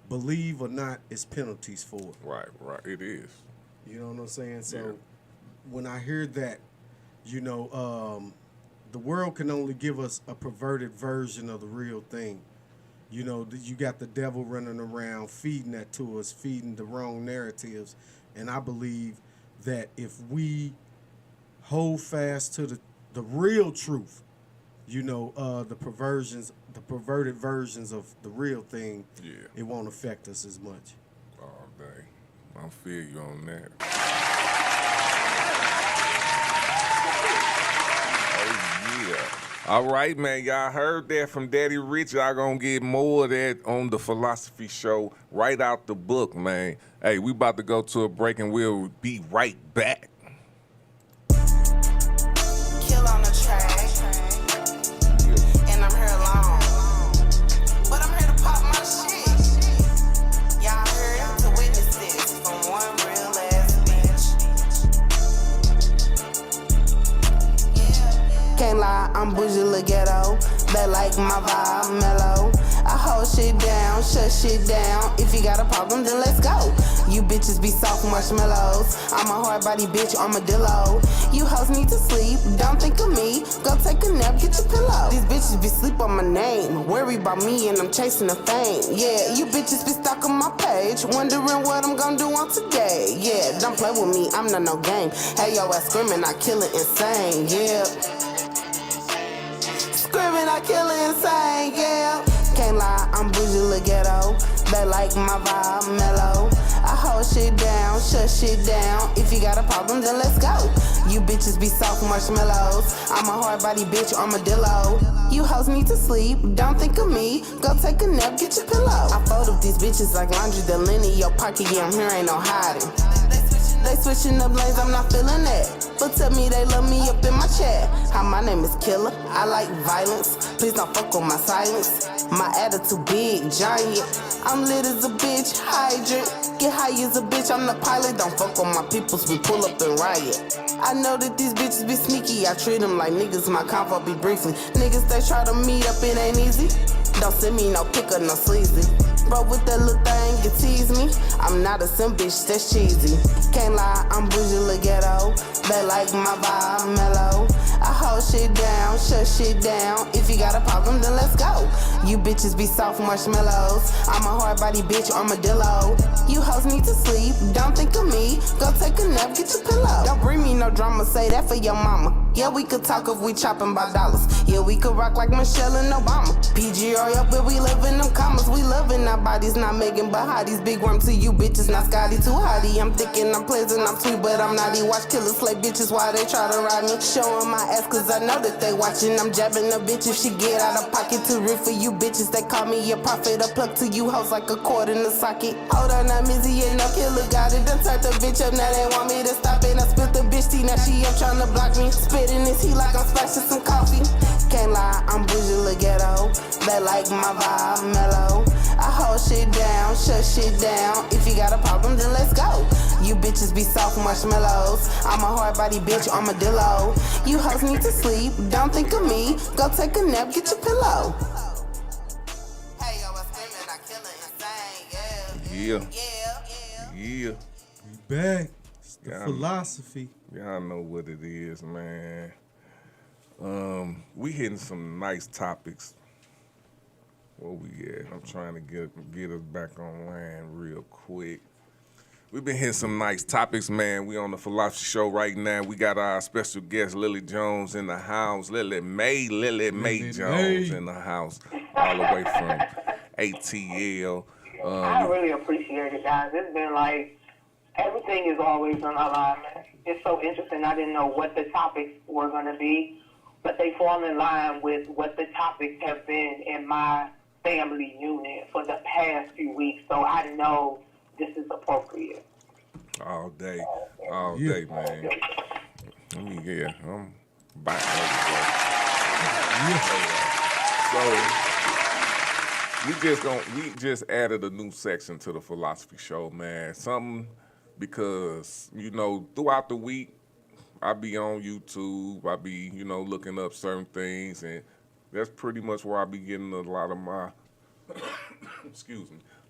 believe or not, it's penalties for it. Right. It is. You know what I'm saying? So when I hear that, you know, the world can only give us a perverted version of the real thing. You know, you got the devil running around feeding that to us, feeding the wrong narratives. And I believe that if we hold fast to the real truth, you know, the perverted versions of the real thing, it won't affect us as much. Oh, dang. I feel you on that. Oh, yeah. All right, man. Y'all heard that from Daddy Rich. Y'all gonna get more of that on the Philosophy Show right out the book, man. Hey, we about to go to a break and we'll be right back. Kill on the track, and I'm here alone. But I'm here to pop my shit. Y'all heard to witness this from one real ass bitch. Can't lie, I'm bougie little ghetto. They like my vibe mellow. I hold shit down, shut shit down. If you got a problem, then let's go. You bitches be soft marshmallows. I'm a hard body bitch, armadillo. You hoes need to sleep, don't think of me. Go take a nap, get your pillow. These bitches be sleep on my name. Worry about me and I'm chasing the fame. Yeah, you bitches be stuck on my page. Wondering what I'm gonna do on today. Yeah, don't play with me, I'm not no game. Hey, yo, ass screaming, I kill it insane. Yeah. Screaming, I kill it insane, yeah. Can't lie, I'm bougie little ghetto. They like my vibe mellow. I hold shit down, shut shit down. If you got a problem, then let's go. You bitches be soft marshmallows. I'm a hard body bitch, armadillo. You hoes need to sleep, don't think of me. Go take a nap, get your pillow. I fold up these bitches like laundry, the linen in your pocket, yeah, I'm here, ain't no hiding. They switching up lanes, I'm not feeling that. But tell me they love me up in my chat. Hi, my name is Killer, I like violence. Please don't fuck with my silence. My attitude big, giant. I'm lit as a bitch, hydrant. Get high as a bitch, I'm the pilot. Don't fuck with my peoples, we pull up and riot. I know that these bitches be sneaky, I treat them like niggas, my convo be briefly. Niggas, they try to meet up, it ain't easy. Don't send me no pick or no sleazy. Bro, with that little thing, you tease me. I'm not a sim bitch, that's cheesy. Can't lie, I'm bougie little ghetto. They like my vibe mellow. I hold shit down, shut shit down. If you got a problem, then let's go. You bitches be soft marshmallows. I'm a hard body bitch, armadillo. You hoes need to sleep, don't think of me. Go take a nap, get your pillow. Don't bring me no drama, say that for your mama. Yeah, we could talk if we chopping by dollars. Yeah, we could rock like Michelle and Obama. PGR up where we live in them commas. We loving our bodies, not Megan, but hotties. Big worm to you bitches, not Scotty, too hottie. I'm thick and I'm pleasant, I'm sweet, but I'm naughty. Watch killers slay bitches while they try to ride me. Showing my ass cause I know that they watching. I'm jabbing a bitch if she get out of pocket. Too real for you bitches, they call me a prophet. A plug to you hoes like a cord in the socket. Hold on, I'm Izzy and no killer got it. Done turned the bitch up, now they want me to stop it. I spit the bitch tea, now she up trying to block me. Spit in this heat like I'm splashing some coffee. Can't lie, I'm bougie little ghetto. They like my vibe mellow. I hold shit down, shut shit down. If you got a problem, then let's go. You bitches be soft marshmallows. I'm a hard body bitch, armadillo. You hoes need to sleep, don't think of me. Go take a nap, get your pillow. Hey, yo, I'm screaming, I kill it insane, yeah. Yeah. We back. It's the philosophy. Y'all know what it is, man. We hitting some nice topics. Where we at? I'm trying to get us back online real quick. We've been hitting some nice topics, man. We on the Philosophy Show right now. We got our special guest, Lillie Jones, in the house. Lillie Mae Jones in the house, all the way from ATL. I really appreciate it, guys. It's been like, everything is always on alignment. It's so interesting. I didn't know what the topics were going to be, but they fall in line with what the topics have been in my family unit for the past few weeks. So I know this is appropriate. All day, man. I'm back. So we just added a new section to the Philosophy Show, man. Something because, throughout the week, I be on YouTube, I be, looking up certain things, and that's pretty much where I be getting a lot of my,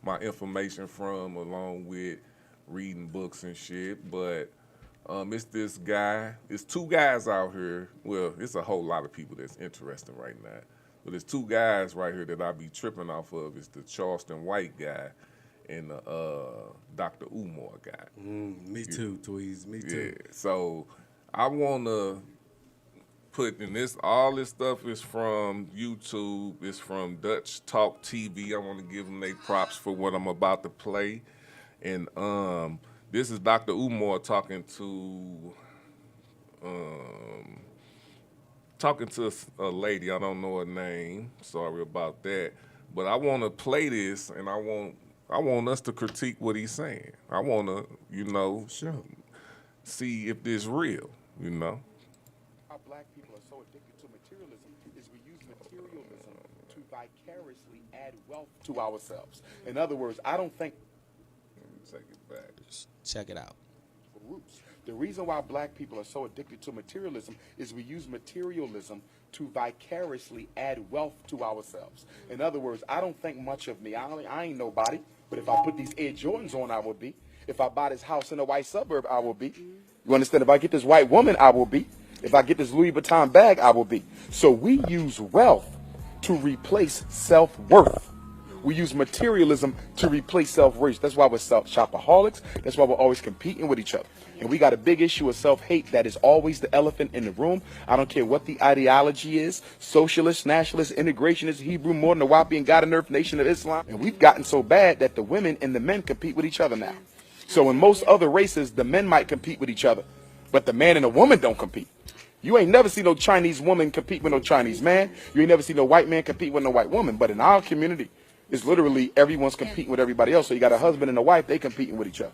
my information from, along with reading books and shit. But it's this guy. It's two guys out here. Well, it's a whole lot of people that's interesting right now. But there's two guys right here that I be tripping off of. It's the Charleston White guy and the Dr. Umar guy. Me too, Tweez. Me too. Yeah. So I want to put in this. All this stuff is from YouTube. It's from Dutch Talk TV. I want to give them their props for what I'm about to play. And this is Dr. Umar talking to a lady. I don't know her name. Sorry about that. But I want to play this, and I want us to critique what he's saying. I want to, sure, see if this real, How black people are so addicted to materialism is we use materialism to vicariously add wealth to ourselves. In other words, I don't think. Let me take it back. Check it out. Roots. The reason why black people are so addicted to materialism is we use materialism to vicariously add wealth to ourselves. In other words, I don't think much of me. I ain't nobody, but if I put these Air Jordans on, I will be. If I buy this house in a white suburb, I will be. You understand? If I get this white woman, I will be. If I get this Louis Vuitton bag, I will be. So we use wealth to replace self-worth. We use materialism to replace self-worth. That's why we're shopaholics. That's why we're always competing with each other. And we got a big issue of self-hate that is always the elephant in the room. I don't care what the ideology is, socialist, nationalist, integrationist, Hebrew, Mormon, Nawapi, God and Earth, Nation of Islam. And we've gotten so bad that the women and the men compete with each other now. So in most other races, the men might compete with each other, but the man and the woman don't compete. You ain't never seen no Chinese woman compete with no Chinese man. You ain't never seen no white man compete with no white woman. But in our community, it's literally everyone's competing with everybody else. So you got a husband and a wife, they competing with each other.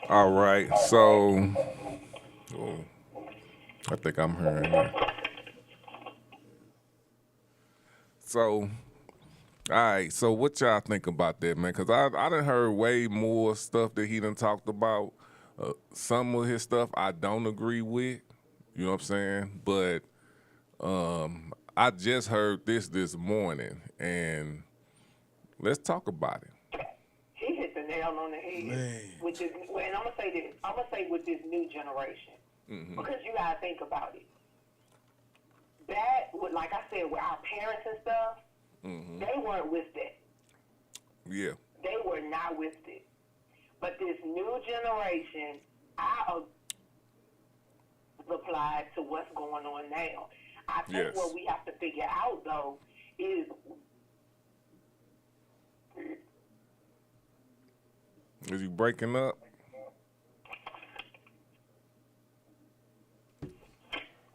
All right, so I think I'm hearing that. So, all right, so what y'all think about that, man? Because I done heard way more stuff that he done talked about. Some of his stuff I don't agree with, you know what I'm saying? But I just heard this morning, and let's talk about it. He hit the nail on the head. Man. With this, and I'm gonna say this. I'm gonna say with this new generation, because you gotta think about it. That, like I said, with our parents and stuff, they weren't with that. Yeah. They were not with it. But this new generation, I applied to what's going on now. I think what we have to figure out though is. Is you breaking up?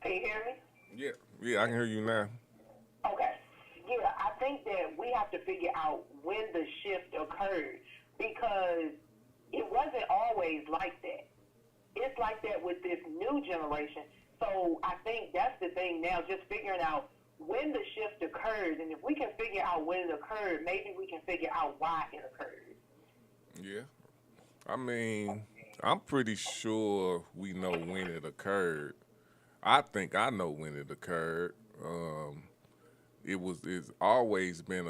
Can you hear me? Yeah, I can hear you now. Okay. Yeah, I think that we have to figure out when the shift occurred because it wasn't always like that. It's like that with this new generation. So I think that's the thing now, just figuring out when the shift occurred. And if we can figure out when it occurred, maybe we can figure out why it occurred. Yeah. I mean, I'm pretty sure we know when it occurred. I think I know when it occurred. It's always been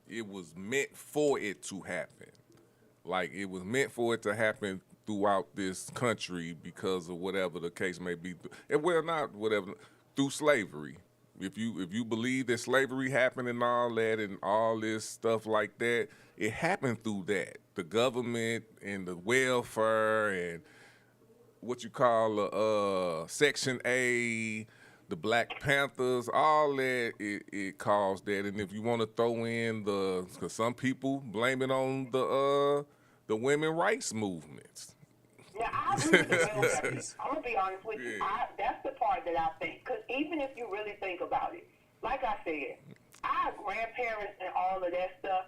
it was meant for it to happen. Like it was meant for it to happen throughout this country because of whatever the case may be. Well, not whatever, through slavery. If you believe that slavery happened and all that and all this stuff like that, it happened through that. The government and the welfare and what you call Section A, the Black Panthers, all that, it caused that. And if you want to throw in because some people blame it on the women rights movements. Yeah, I agree with the welfare. I'm going to be honest with you. That's the part that I think. Because even if you really think about it, like I said, our grandparents and all of that stuff,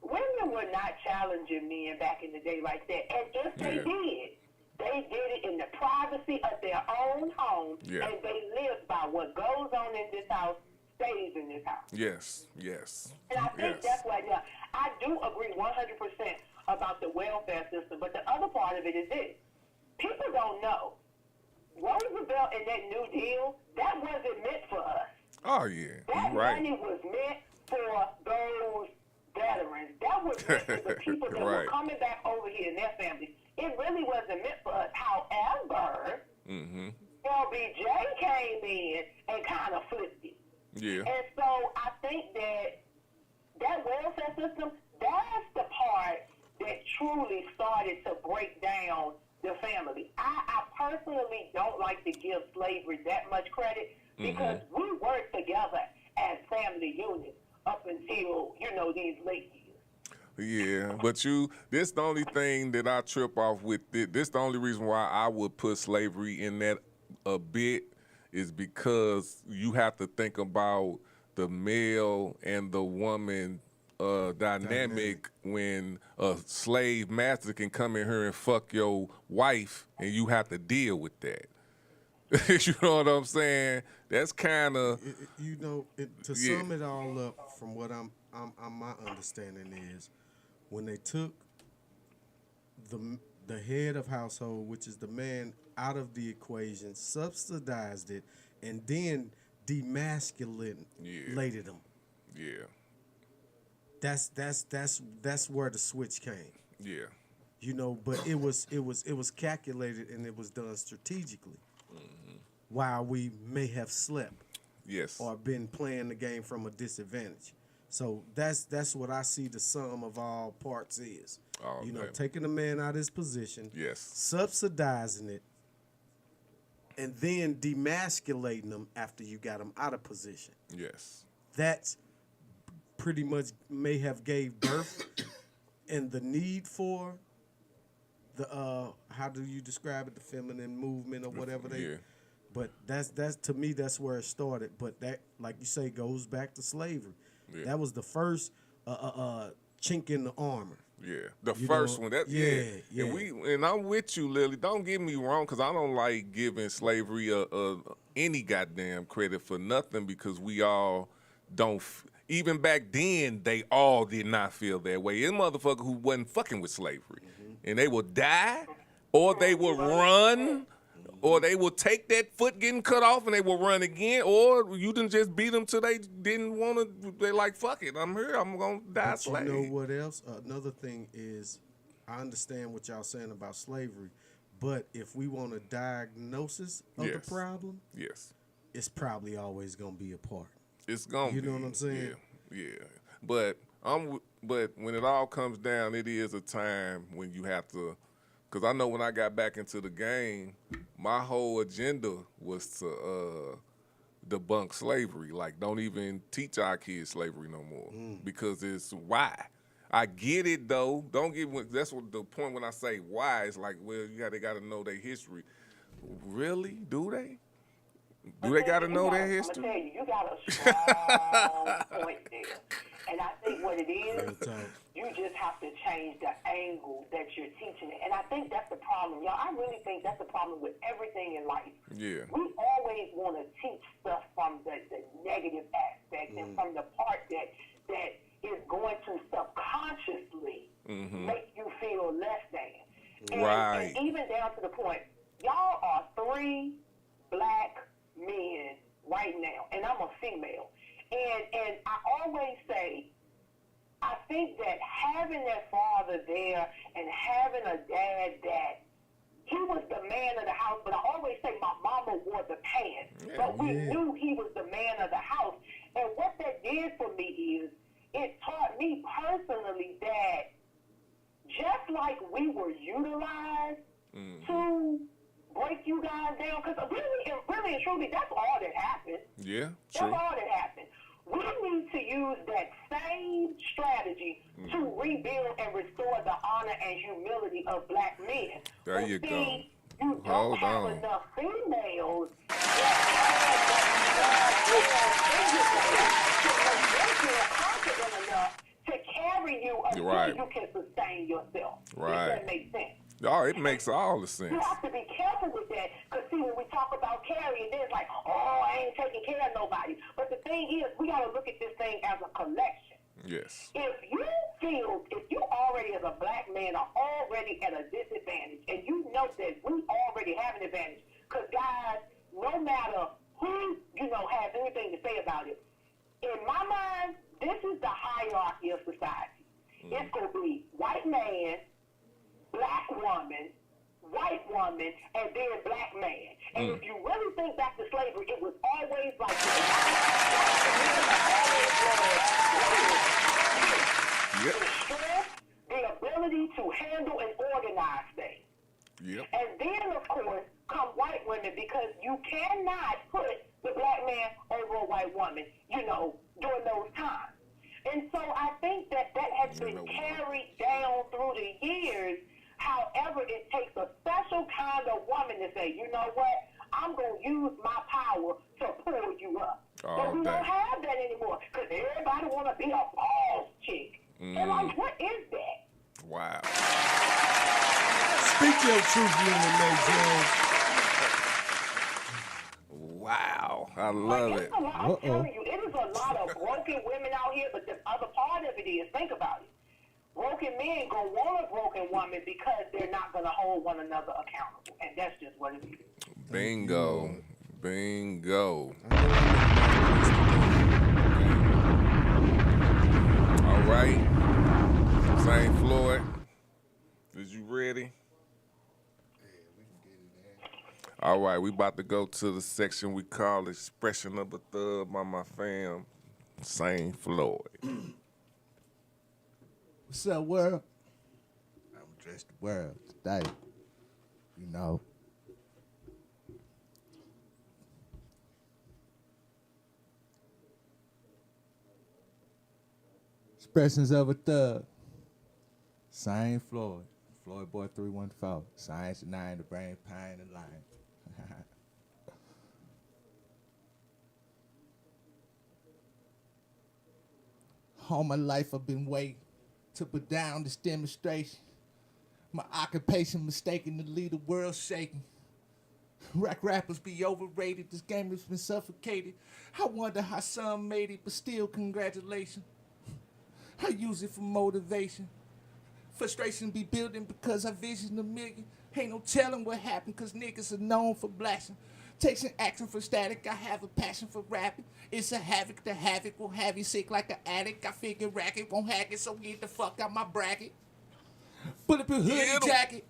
women were not challenging men back in the day like that. And if they did, they did it in the privacy of their own home. Yeah. And they lived by what goes on in this house stays in this house. Yes, yes. And I think that's what, I do agree 100% about the welfare system, but the other part of it is this. People don't know. Roosevelt and that New Deal, that wasn't meant for us. Oh, yeah. That Right. money was meant for those veterans. That was meant for the people that were coming back over here and their families. It really wasn't meant for us. However, LBJ came in and kind of flipped it. Yeah. And so I think that welfare system, that's the part that truly started to break down the family. I personally don't like to give slavery that much credit because we worked together as family units up until, these late years. Yeah, but this the only thing that I trip off with it. This the only reason why I would put slavery in that a bit is because you have to think about the male and the woman dynamic when a slave master can come in here and fuck your wife and you have to deal with that. You know what I'm saying? That's kind of to sum it all up from what my understanding is, when they took the head of household, which is the man, out of the equation, subsidized it, and then demasculated him. Yeah. That's where the switch came. Yeah. But it was calculated and it was done strategically. While we may have slept. Yes. Or been playing the game from a disadvantage. So that's what I see the sum of all parts is. Taking the man out of his position, subsidizing it, and then demasculating him after you got him out of position. Yes. That's pretty much may have gave birth and the need for the how do you describe it, the feminine movement or whatever they but that's to me that's where it started. But that, like you say, goes back to slavery. That was the first chink in the armor. Yeah, the first one. That yeah. And I'm with you, Lily. Don't get me wrong, because I don't like giving slavery any goddamn credit for nothing, because we all don't. Even back then, they all did not feel that way. It's motherfucker who wasn't fucking with slavery, and they will die, or they will run. Or they will take that foot getting cut off and they will run again. Or you didn't just beat them till they didn't want to. They like, fuck it, I'm here. I'm going to die slave. You know what else? Another thing is, I understand what y'all saying about slavery, but if we want a diagnosis of the problem, it's probably always going to be a part. It's going to be. You know what I'm saying? Yeah. But when it all comes down, it is a time when you have to. Because I know when I got back into the game, my whole agenda was to debunk slavery. Like, don't even teach our kids slavery no more. Because it's why. I get it, though. Don't get that's what the point when I say why. It's like, well, they got to know their history. Really? Do they? Do they got to know their history? I'm going to tell you, you got a strong point there. And I think what it is, you just have to change the angle that you're teaching it. And I think that's the problem, y'all. I really think that's the problem with everything in life. Yeah. We always want to teach stuff from the negative aspect and from the part that is going to subconsciously make you feel less than. And even down to the point, y'all are 3 black men right now, and I'm a female. And I always say, I think that having that father there and having a dad that he was the man of the house, but I always say my mama wore the pants, but we knew he was the man of the house. And what that did for me is it taught me personally that just like we were utilized to break you guys down, because really and truly, that's all that happened. Yeah, true. That's all that happened. We need to use that same strategy to rebuild and restore the honor and humility of black men. There you go. You don't have enough females to carry you until you can sustain yourself. Right. Does that make sense? Oh, it makes all the sense. You have to be careful with that, because see, when we talk about carrying, then it's like, oh, I ain't taking care of nobody. But the thing is, we got to look at this thing as a collection. Yes. If you already as a black man are already at a disadvantage, and you know that we already have an advantage, because guys, no matter who, has anything to say about it, in my mind, this is the hierarchy of society. It's going to be white man, black woman, white woman, and then black man. And if you really think back to slavery, it was always like this. Yep. The strength, the ability to handle and organize things. Yep. And then, of course, come white women, because you cannot put the black man over a white woman, during those times. And so I think that has been carried down through the years. However, it takes a special kind of woman to say, you know what, I'm going to use my power to pull you up. But we don't have that anymore, because everybody want to be a boss chick. And like, what is that? Wow. Speak your truth, Lillie Jones. Wow. I love it. I'm telling you, it is a lot of broken women out here, but the other part of it is, think about it. Broken men gonna want a broken woman because they're not gonna hold one another accountable, and that's just what it is. Bingo. Bingo. All right. St. Floyd, is you ready? All right, we about to go to the section we call Expression of a Thug by my fam, St. Floyd. What's up, world? I'm addressing the world today. Expressions of a thug. St. Floyd. Floyd Boy 314. Science 9, the brain, pine, and line. All my life I've been waiting to put down this demonstration. My occupation mistaken to lead the world shaking. Rappers be overrated, this game has been suffocated. I wonder how some made it, but still congratulations. I use it for motivation. Frustration be building because I vision a million. Ain't no telling what happened, cause niggas are known for blasting. Takes an action for static, I have a passion for rapping. It's a havoc, the havoc will have you sick like an addict. I figure racket won't hack it, so get the fuck out my bracket. Bulletproof hoodie jacket.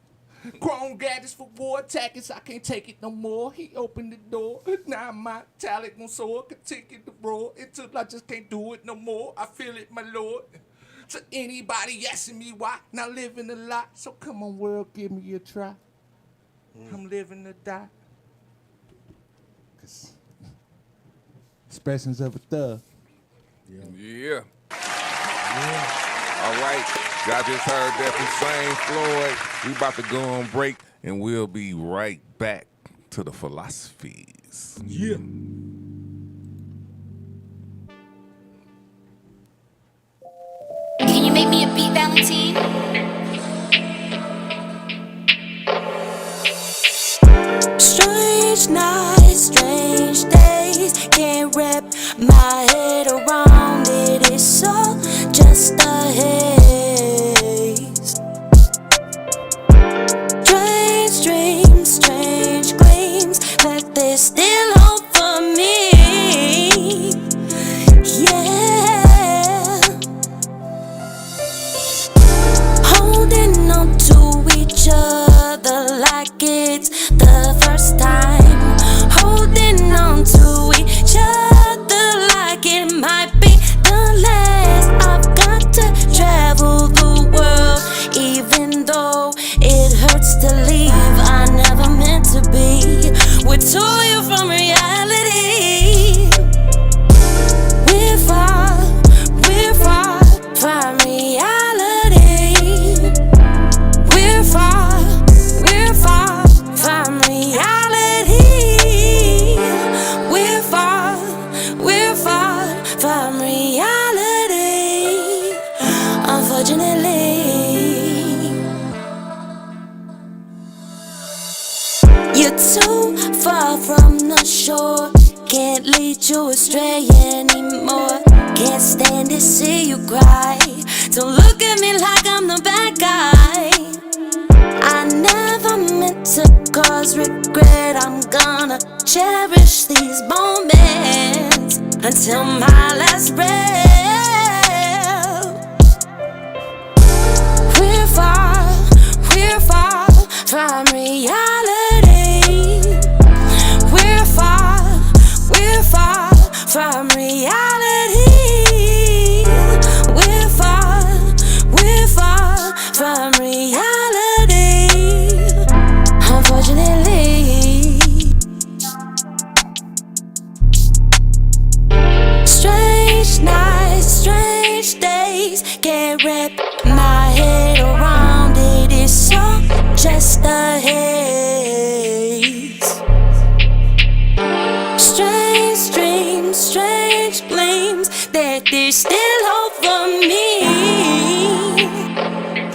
Chrome gadgets for war tactics, I can't take it no more. He opened the door, now my talent gon' soar. Continue to roar until I just can't do it no more. I feel it, my lord. To anybody asking me why, not living a lot. So come on, world, give me a try. I'm living to die. Cause expressions of a thug. Yeah. All right. Y'all just heard that from St. Floyd. We about to go on break, and we'll be right back to the philosophies. Yeah. Can you make me a beat, Valentine? Strange nights, strange days, can't wrap my head around it. It's all just a haze. Strange dreams, strange gleams, that there's still hope for me. Yeah. sure. Can't lead you astray anymore. Can't stand to see you cry. Don't look at me like I'm the bad guy. I never meant to cause regret. I'm gonna cherish these moments until my last breath. We're far from reality. We're far from reality. We're far from reality. Unfortunately, strange nights, strange days, can't wrap my head around it. It's all just a haze. Strange dreams, strange gleams, that there's still hope for me.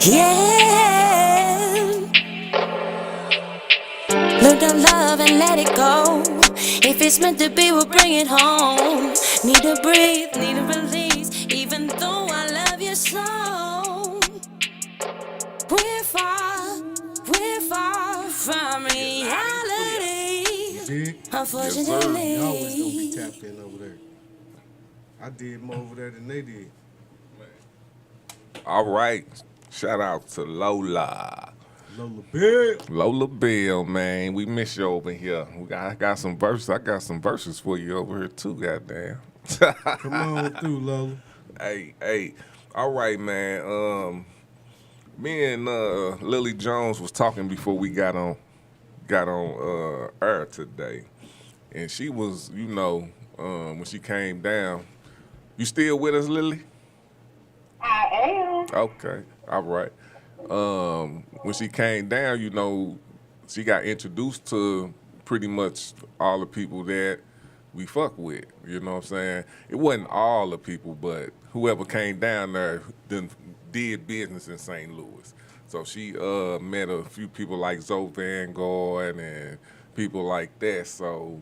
Yeah. Learn to love and let it go. If it's meant to be, we'll bring it home. Need to breathe, need to release, even though I love you so. We're far from reality. Unfortunately, You always gonna be tapped in over there. I did more over there than they did. All right. Shout out to Lola. Lola Bill. Lola Bill, man. We miss you over here. I got some verses. I got some verses for you over here too, goddamn. Come on through, Lola. Hey. All right, man. Me and Lillie Jones was talking before we got on air today. And she was, when she came down. You still with us, Lillie? I am. Okay. All right. When she came down, she got introduced to pretty much all the people that we fuck with. You know what I'm saying? It wasn't all the people, but whoever came down there did business in St. Louis. So she met a few people like Zoe Vanguard and people like that. So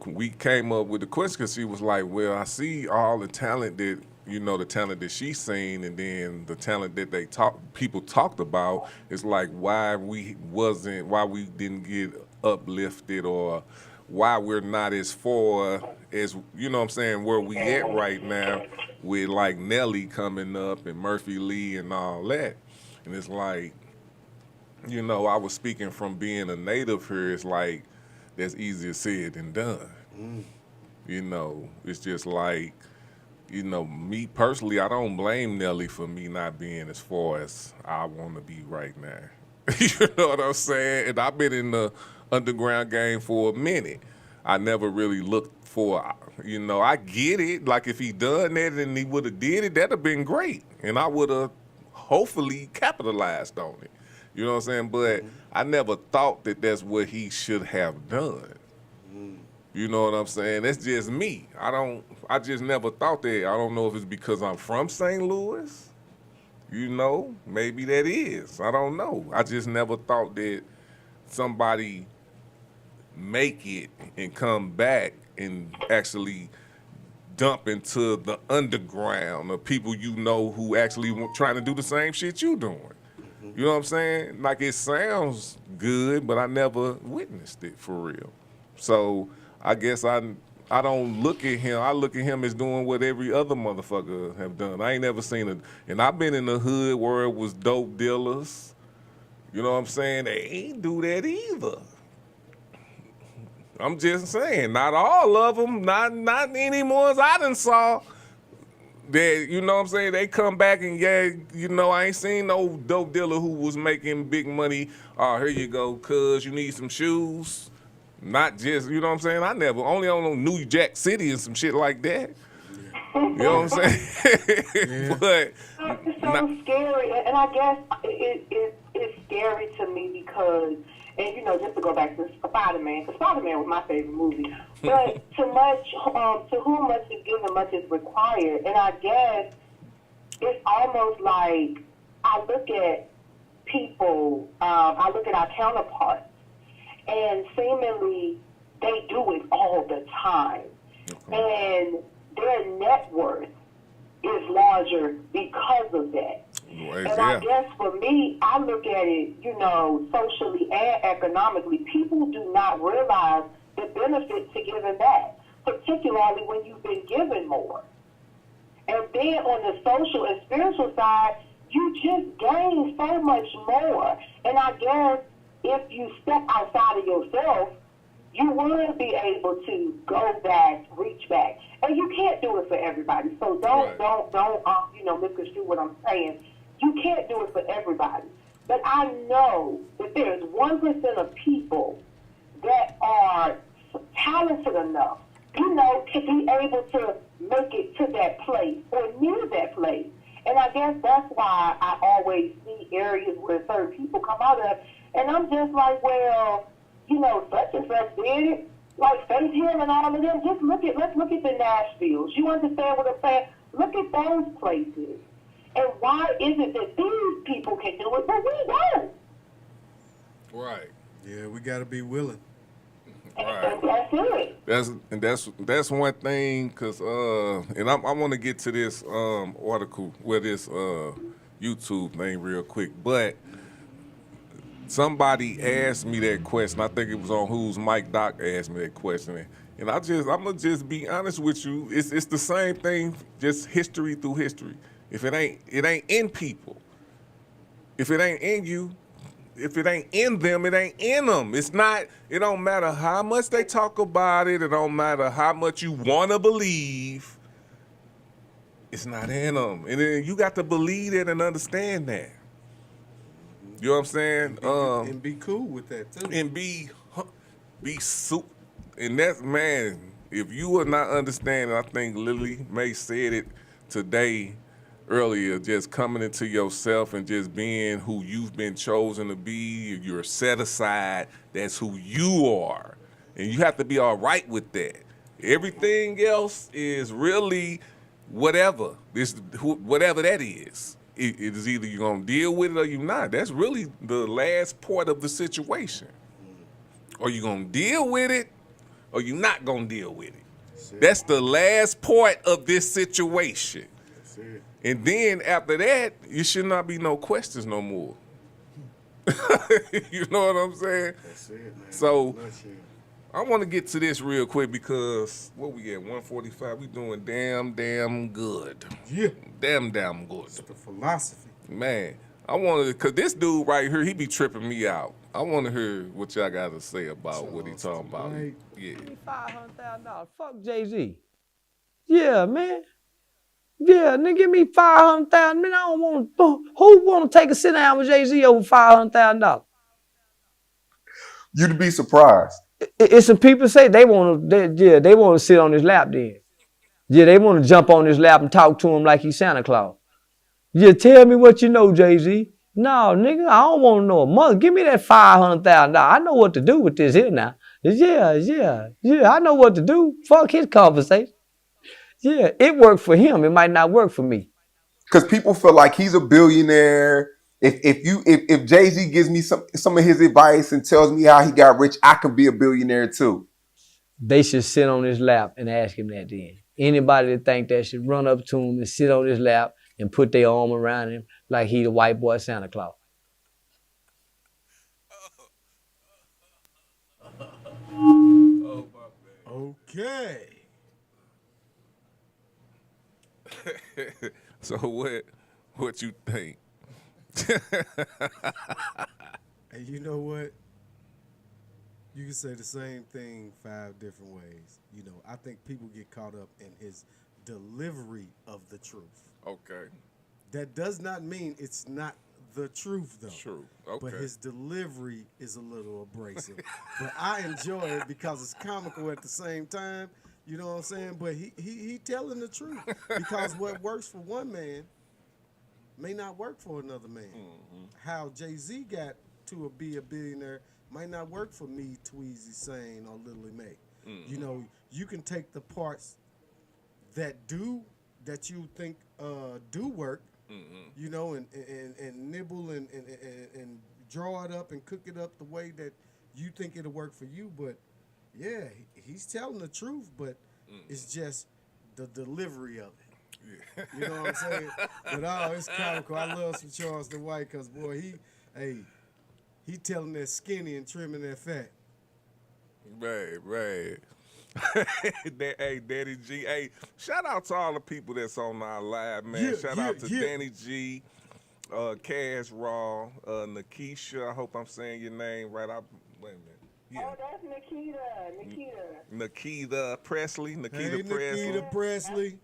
we came up with the question because she was like, well, I see all the talent that, the talent that she's seen, and then the talent that people talked about is like why we didn't get uplifted, or why we're not as far as, where we at right now with like Nelly coming up and Murphy Lee and all that. And it's like, I was speaking from being a native here. It's like, that's easier said than done. It's just like, me personally, I don't blame Nelly for me not being as far as I want to be right now. You know what I'm saying? And I've been in the underground game for a minute. I never really looked for, I get it. Like if he done that and he would have did it, that'd have been great. And I would have hopefully capitalized on it. You know what I'm saying? But I never thought that that's what he should have done. You know what I'm saying? That's just me. I just never thought that. I don't know if it's because I'm from St. Louis. Maybe that is. I don't know. I just never thought that somebody make it and come back and actually dump into the underground of people who actually trying to do the same shit you doing. You know what I'm saying? Like it sounds good, but I never witnessed it for real. So I guess I don't look at him. I look at him as doing what every other motherfucker have done. I ain't never seen it. And I've been in the hood where it was dope dealers. You know what I'm saying? They ain't do that either. I'm just saying, not all of them, not any more as I done saw. That, you know what I'm saying? They come back and I ain't seen no dope dealer who was making big money. Oh, here you go, cuz you need some shoes. Not just, you know what I'm saying? I never, only on New Jack City and some shit like that. You know what I'm saying? Yeah. But it's so scary, and I guess it's scary to me because, and just to go back to Spider-Man, because Spider-Man was my favorite movie. But to whom much is given, much is required. And I guess it's almost like I look at people, I look at our counterparts, and seemingly they do it all the time. And their net worth is larger because of that. Well, and I guess for me, I look at it, socially and economically. People do not realize the benefit to giving back, particularly when you've been given more. And then on the social and spiritual side, you just gain so much more. And I guess if you step outside of yourself, you will be able to go back, reach back. And you can't do it for everybody. So don't misconstrue what I'm saying. You can't do it for everybody. But I know that there's 1% of people that are talented enough, to be able to make it to that place or near that place. And I guess that's why I always see areas where certain people come out of, and I'm just like, well, such and such did it, like Faith Hill and all of them. Let's look at the Nashvilles. You understand what I'm saying? Look at those places. And why is it that these people can do it, but we don't? Right. Yeah, we got to be willing. Right. That's it. That's one thing, cause and I want to get to this article where this YouTube thing real quick, but somebody asked me that question. I think it was on Who's Mike. Doc asked me that question, and I'm gonna just be honest with you. It's the same thing, just history through history. If it ain't in people. If it ain't in you, if it ain't in them, it ain't in them. It's not. It don't matter how much they talk about it. It don't matter how much you want to believe. It's not in them, and then you got to believe it and understand that. You know what I'm saying? And be cool with that too. And be super. And that's, man. If you are not understanding, I think Lillie Mae said it today. Earlier, just coming into yourself and just being who you've been chosen to be. You're set aside. That's who you are. And you have to be all right with that. Everything else is really whatever. Whatever that is. It is either you're going to deal with it or you're not. That's really the last part of the situation. Or you're going to deal with it or you're not going to deal with it. That's the last part of this situation. That's it. And then after that, you should not be no questions no more. You know what I'm saying? That's it, man. So I want to get to this real quick because what we at 145, we doing damn good. Yeah. Damn good. It's the philosophy. Man, I want to, because this dude right here, he be tripping me out. I want to hear what y'all got to say about what he talking about. Right. Yeah. $500,000. Fuck Jay-Z. Yeah, man. Yeah, nigga, give me $500,000. Man, I don't want. Who want to take a sit down with Jay-Z over $500,000? You'd be surprised. It's some people say they want to sit on his lap. Then, yeah, they want to jump on his lap and talk to him like he's Santa Claus. Yeah, tell me what you know, Jay-Z. No, nigga, I don't want to know a mother. Give me that $500,000. I know what to do with this here now. Yeah, I know what to do. Fuck his conversation. Yeah, it worked for him. It might not work for me. Because people feel like he's a billionaire. If Jay-Z gives me some of his advice and tells me how he got rich, I could be a billionaire too. They should sit on his lap and ask him that then. Anybody that think that should run up to him and sit on his lap and put their arm around him like he the white boy Santa Claus. Okay. So what you think? And you know what? You can say the same thing 5 different ways. I think people get caught up in his delivery of the truth. Okay. That does not mean it's not the truth, though. True. Okay. But his delivery is a little abrasive. But I enjoy it because it's comical at the same time. You know what I'm saying? But he telling the truth. Because what works for one man may not work for another man. Mm-hmm. How Jay-Z got to be a billionaire might not work for me, Tweezy, Sane, or Lillie Mae. Mm-hmm. You can take the parts that you think do work, mm-hmm. And nibble and draw it up and cook it up the way that you think it'll work for you, but yeah, he's telling the truth, but it's just the delivery of it. Yeah. You know what I'm saying? But it's comical. I love some Charles the White because boy, he telling that skinny and trimming that fat. Right. Hey, Danny G. Hey, shout out to all the people that's on our live, man. Shout out to Danny G, Cash Raw, Nikisha. I hope I'm saying your name right. Wait a minute. Yeah. Oh, that's Nikita Presley. Nikita Presley.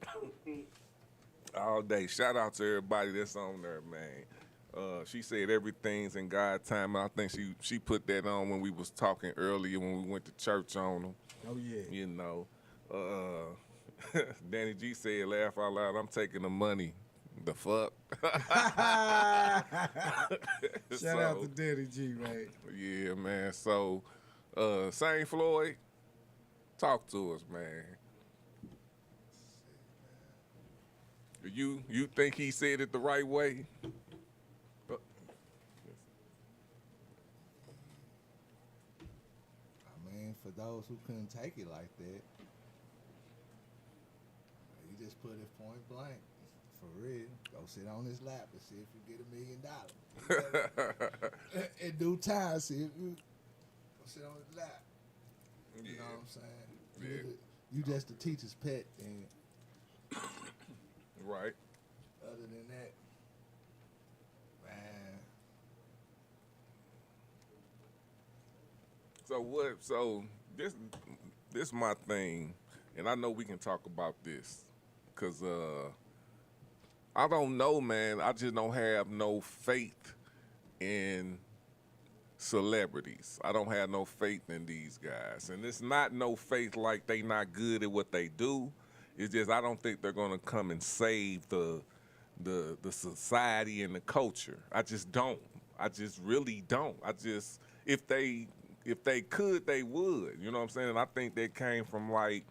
All day. Shout out to everybody that's on there, man. She said everything's in God's time. I think she put that on when we was talking earlier when we went to church on them. Oh yeah. You know. Danny G said, laugh out loud, I'm taking the money. The fuck? Shout out to Danny G, man. Yeah, man. So, Saint Floyd, talk to us, man. You think he said it the right way? For those who couldn't take it like that, he just put it point blank. For real. Go sit on his lap and see if you get $1 million. In due time, see if you go sit on his lap. Yeah. You know what I'm saying? Yeah. You just the teacher's pet, and right. Other than that, man. So this my thing, and I know we can talk about this, cause I don't know, man. I just don't have no faith in celebrities. I don't have no faith in these guys, and it's not no faith like they not good at what they do. It's just I don't think they're gonna come and save the society and the culture. I just don't. I just really don't. If they could, they would. You know what I'm saying? And I think that came from like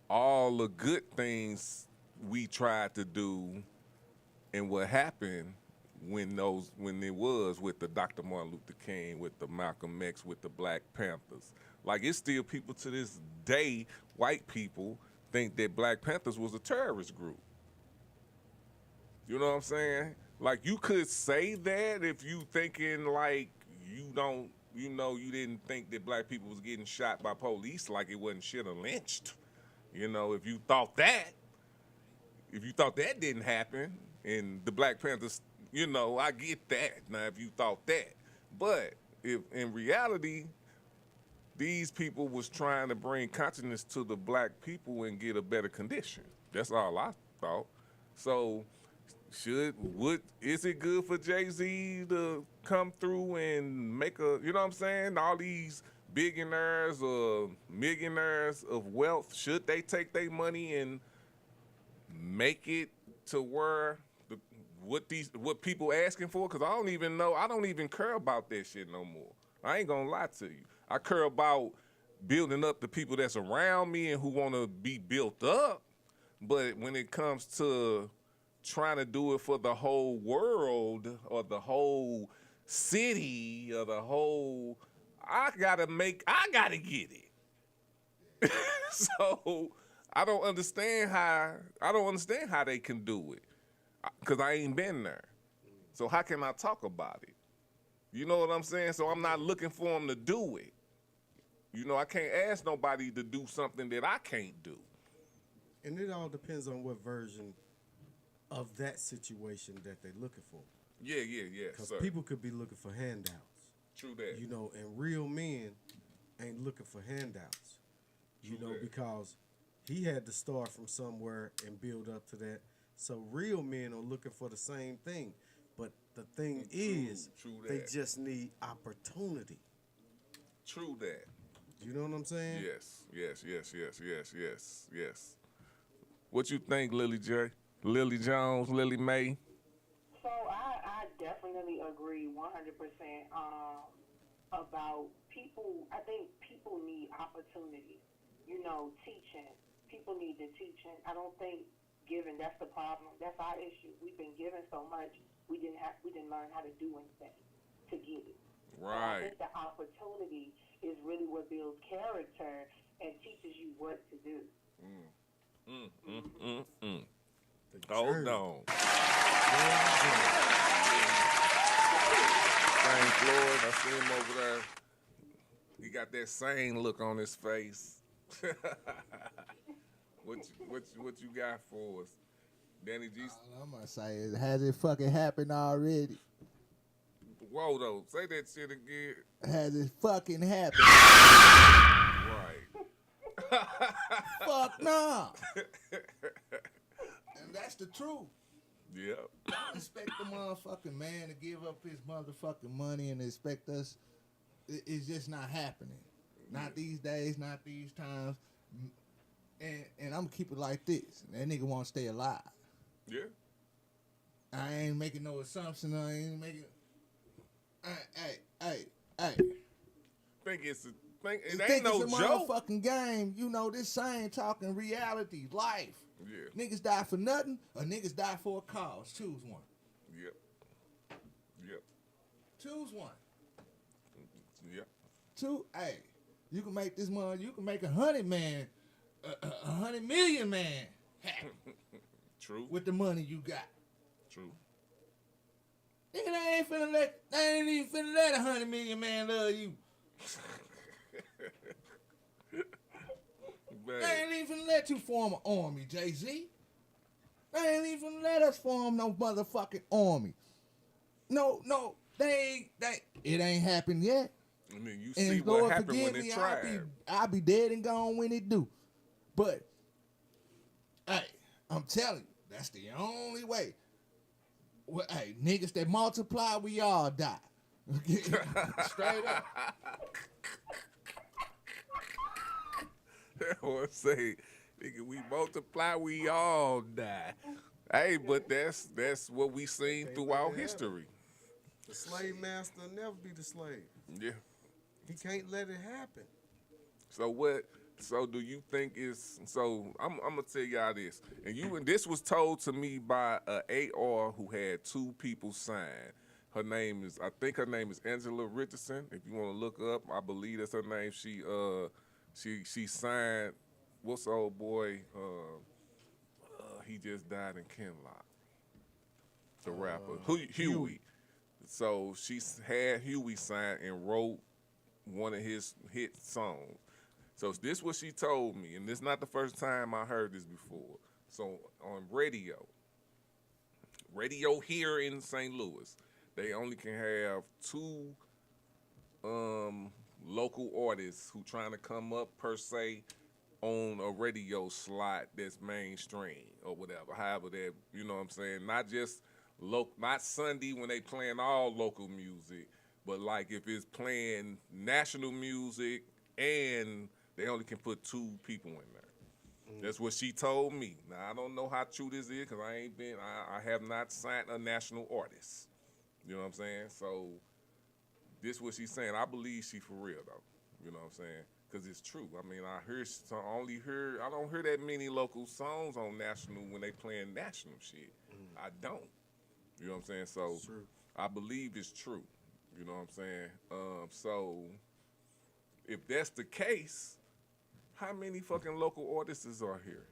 all the good things we tried to do and what happened when it was with the Dr. Martin Luther King, with the Malcolm X, with the Black Panthers. Like it's still people to this day, white people, think that Black Panthers was a terrorist group. You know what I'm saying? Like you could say that if you thinking like you didn't think that black people was getting shot by police like it wasn't shit or lynched. You know, if you thought that didn't happen and the Black Panthers, you know, I get that. Now, if you thought that. But if in reality, these people was trying to bring consciousness to the black people and get a better condition. That's all I thought. So is it good for Jay-Z to come through and make you know what I'm saying? All these billionaires or millionaires of wealth, should they take their money and make it to where what people asking for? Because I don't even care about that shit no more. I ain't gonna lie to you. I care about building up the people that's around me and who want to be built up. But when it comes to trying to do it for the whole world or the whole city or the whole, I gotta get it. So I don't understand how they can do it, because I ain't been there. So how can I talk about it? You know what I'm saying? So I'm not looking for them to do it. You know, I can't ask nobody to do something that I can't do. And it all depends on what version of that situation that they're looking for. Yeah. Because people could be looking for handouts. True that. You know, and real men ain't looking for handouts. You know, because he had to start from somewhere and build up to that. So real men are looking for the same thing. But the thing is, they just need opportunity. True that. You know what I'm saying? Yes. What you think, Lillie Jones, Lillie Mae? So I definitely agree 100% about people. I think people need opportunity. You know, teaching. People need the teaching. I don't think giving, that's the problem. That's our issue. We've been given so much. We didn't learn how to do anything to get it. So I think the opportunity is really what builds character and teaches you what to do. Hold on. Same Floyd, I see him over there. He got that same look on his face. What you got for us, Danny G? All I'm gonna say is, has it fucking happened already? Whoa, though, say that shit again. Has it fucking happened? Right. Fuck no. And that's the truth. Yep. Don't expect the motherfucking man to give up his motherfucking money and expect us. It's just not happening. Not these days, not these times. And I'm gonna keep it like this. That nigga wanna stay alive. Yeah. I ain't making no assumption. I ain't making. Hey. Think it Think ain't no it's a joke. motherfucking game. You know, this same talking reality, life. Yeah. Niggas die for nothing or niggas die for a cause. Choose one. Yep. Choose one. Yep. Hey, you can make this money. You can make 100 man, 100 million man happy. True. With the money you got. True. Nigga, they ain't even finna let 100 million man love you. They ain't even finna let you form an army, Jay-Z. They ain't even finna let us form no motherfucking army. No, it ain't happened yet. I mean, you And see Lord, what happened forgive when me, it tried. I'll be dead and gone when it do. But, hey, I'm telling you, that's the only way. Well, hey, niggas that multiply, we all die. Straight up. That one say, nigga, we multiply, we all die. Hey, but that's what we seen throughout history. The slave master will never be the slave. Yeah. He can't let it happen. So do you think I'm gonna tell y'all this. And this was told to me by a AR who had 2 people sign. I think her name is Angela Richardson. If you want to look up, I believe that's her name. She signed, what's the old boy? He just died in Kenlock. The rapper. Huey. So she had Huey sign and wrote one of his hit songs. So this what she told me, and this is not the first time I heard this before. So on radio here in St. Louis, they only can have 2 local artists who trying to come up per se on a radio slot that's mainstream or whatever. However that, you know what I'm saying? Not just not Sunday when they playing all local music, but like if it's playing national music and they only can put 2 people in there. That's what she told me. Now I don't know how true this is because I have not signed a national artist. You know what I'm saying? So this what she's saying. I believe she for real though. You know what I'm saying? Because it's true. I mean, I don't hear that many local songs on national when they playing national shit. I don't. You know what I'm saying? So I believe it's true. You know what I'm saying? So if that's the case, how many fucking local artists are here?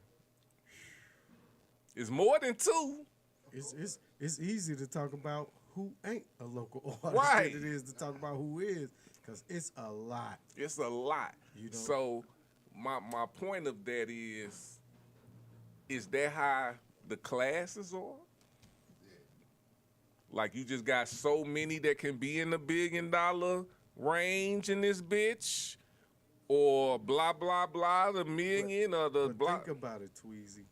It's more than 2. It's easy to talk about who ain't a local artist right. than it is to talk about who is, because it's a lot. It's a lot. You know? So my point of that is that how the classes are? Like you just got so many that can be in the $1 billion range in this bitch? Or blah, blah, blah, the million or the blah. Think about it, Tweezy.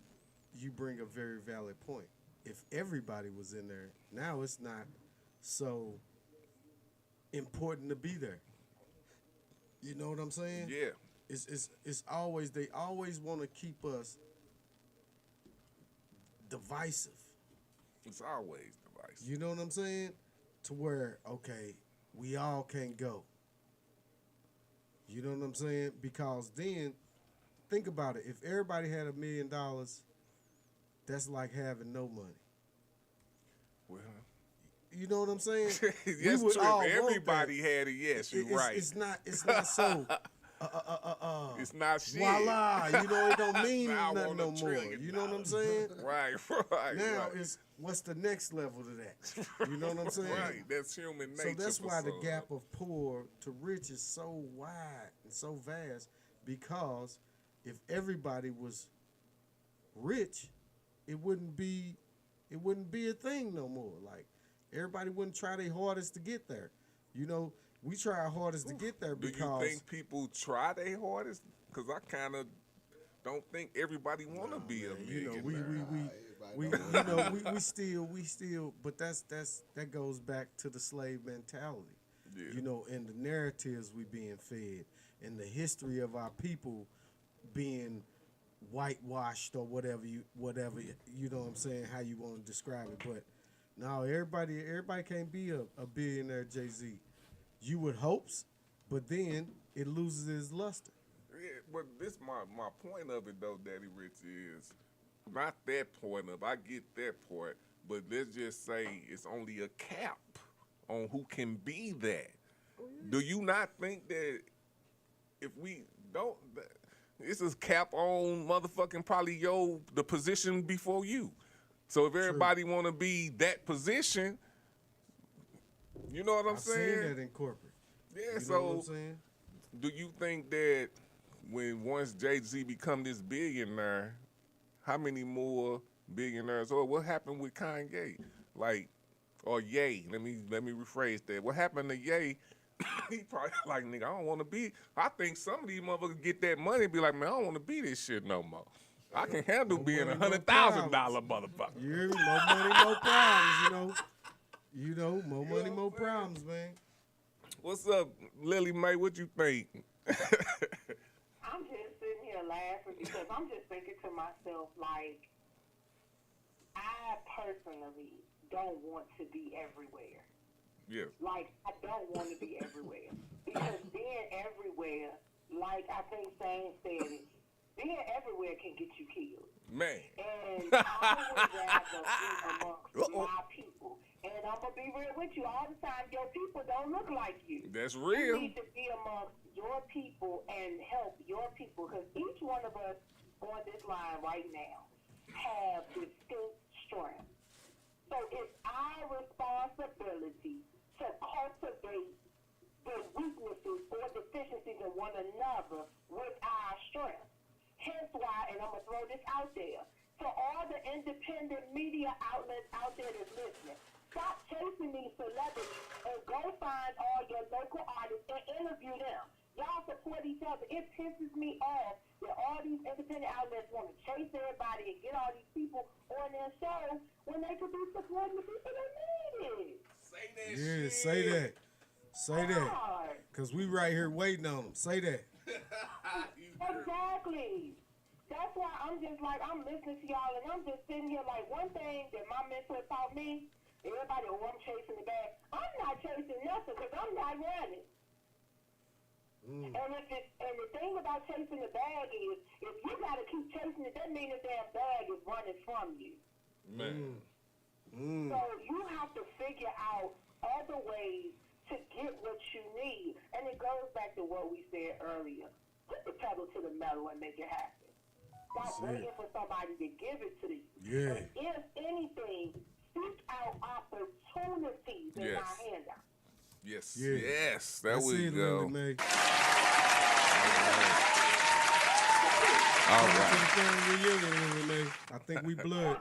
You bring a very valid point. If everybody was in there, now it's not so important to be there. You know what I'm saying? Yeah. It's always, they always want to keep us divisive. It's always divisive. You know what I'm saying? To where, okay, we all can't go. You know what I'm saying? Because then, think about it. If everybody had $1 million, that's like having no money. Well, You know what I'm saying? Yes, we would true. all want Everybody that. had it. Yes, you're right. It's not so. It's not shit. Voila, you know it don't mean Now I nothing want no more. $1 You know what I'm saying? Right. Now right. it's what's the next level to that? You know what I'm saying? Right, that's human nature. So that's for why the some. gap of poor to rich is so wide and so vast, because if everybody was rich, it wouldn't be a thing no more. Like everybody wouldn't try their hardest to get there. You know, we try our hardest to get there because. Do you think people try their hardest? Because I kind of don't think everybody want to be a millionaire. We still, but that goes back to the slave mentality. Yeah. You know, and the narratives we being fed, and the history of our people being whitewashed or whatever you know what I'm saying, how you want to describe it. But no, everybody can't be a billionaire Jay-Z. You would hopes, but then it loses its luster. Yeah, but this my point of it though, Daddy Rich, is not that point of. I get that part, but let's just say it's only a cap on who can be that. Oh, yeah. Do you not think that if we don't, this is cap on motherfucking probably the position before you. So if everybody want to be that position, you know what I'm saying? I've seen that in corporate. Yeah, you so know what I'm saying? Do you think that once Jay-Z become this billionaire, how many more billionaires, or what happened with Kanye? Like, or Ye, let me rephrase that. What happened to Ye? He probably like, nigga, I don't want to be. I think some of these motherfuckers get that money and be like, man, I don't want to be this shit no more. I can handle being $100,000 motherfucker. You hear me? More money, more problems, you know, more money, more problems, man. What's up, Lillie Mae? What you think? I'm just sitting here laughing because I'm just thinking to myself, like, I personally don't want to be everywhere. Yeah. Like, I don't want to be everywhere. Because being everywhere, like I think Sam said it, being everywhere can get you killed. Man. And I would rather be amongst my people. And I'm going to be real with you. All the time, your people don't look like you. That's real. You need to be amongst your people and help your people. Because each one of us on this line right now have distinct strengths. So it's our responsibility to cultivate the weaknesses or deficiencies in one another with our strength. Hence why, and I'm going to throw this out there, to all the independent media outlets out there that's listening, stop chasing these celebrities and go find all your local artists and interview them. Y'all support each other. It pisses me off that all these independent outlets want to chase everybody and get all these people on their show when they could be supporting the people that need it. Say that yeah, shit. say that. Say that. Because we right here waiting on them. Say that. Exactly. That's why I'm just like, I'm listening to y'all and I'm just sitting here like, one thing that my mentor taught me, everybody, I'm chasing the bag. I'm not chasing nothing because I'm not running. And the thing about chasing the bag is, if you got to keep chasing it, that means the damn bag is running from you. Man. So you have to figure out other ways to get what you need. And it goes back to what we said earlier. Put the pedal to the metal and make it happen. Stop waiting for somebody to give it to you. Yeah. And if anything, seek out opportunities in our handout. Yes. Yeah. Yes. There That's we it, go. Lillie Mae. All right. I think we blood.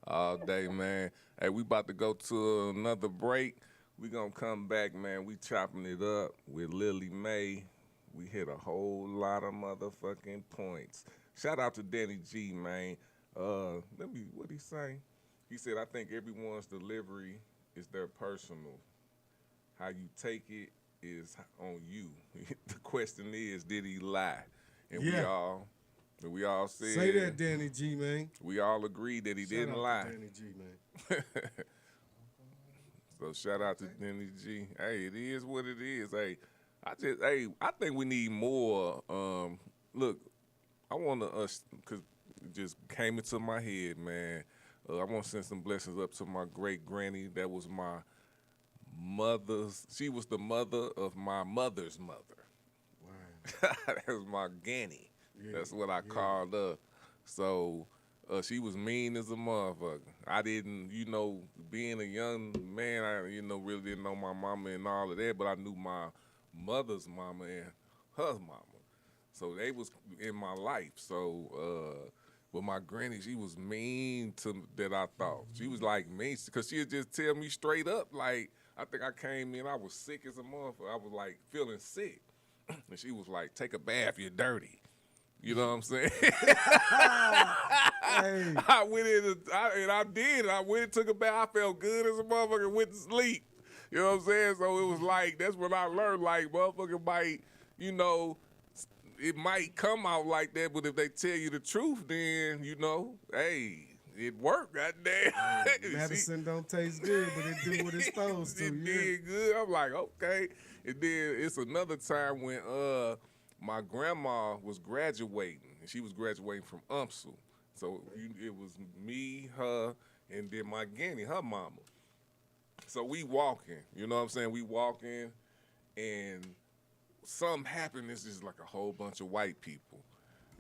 All day, man. Hey, we about to go to another break. We gonna come back, man. We chopping it up with Lillie Mae. We hit a whole lot of motherfucking points. Shout out to Danny G, man. What'd he say? He said, I think everyone's delivery is their personal. How you take it is on you. The question is, did he lie? And we all said. Say that, Danny G, man. We all agreed that he didn't lie. Danny G, man. So shout out to Danny G. Hey, it is what it is. Hey, I think we need more. Look, I want to because it just came into my head, man. I want to send some blessings up to my great granny. That was my mother's. She was the mother of my mother's mother. Wow. That was my granny. Yeah, that's what I called her. So she was mean as a motherfucker. I didn't, being a young man, I, really didn't know my mama and all of that, but I knew my mother's mama and her mama. So they was in my life. So, but my granny, she was mean that I thought. She was like mean, because she'd just tell me straight up, like, I think I came in, I was sick as a motherfucker. I was like feeling sick. And she was like, take a bath, you're dirty. You know what I'm saying? I went in and I did. I went and took a bath. I felt good as a motherfucker and went to sleep. You know what I'm saying? So it was like, that's when I learned, like, motherfucker might, it might come out like that, but if they tell you the truth, then, hey, it worked, goddamn. Medicine don't taste good, but it do what it's supposed to. It did good. I'm like, okay. And then it's another time when my grandma was graduating, and she was graduating from UMSL. So it was me, her, and then my granny, her mama. So we walking, you know what I'm saying? We walking, and something happened. It's just like a whole bunch of white people.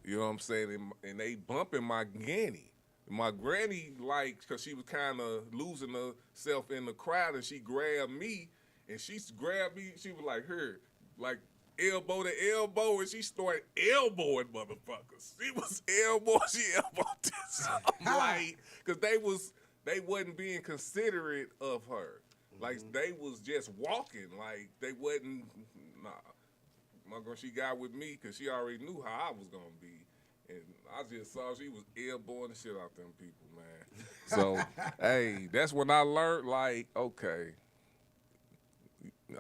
You know what I'm saying? And they bumping my granny. My granny, like, because she was kind of losing herself in the crowd, and she grabbed me, and she grabbed me. She was like, her, like, elbow to elbow, and she started elbowing motherfuckers. She was she elbowed this. I'm like, because they wasn't being considerate of her. Like, they was just walking. Like, they wasn't, nah. My girl, she got with me because she already knew how I was going to be. And I just saw she was elbowing the shit out them people, man. So, hey, that's when I learned, like, okay,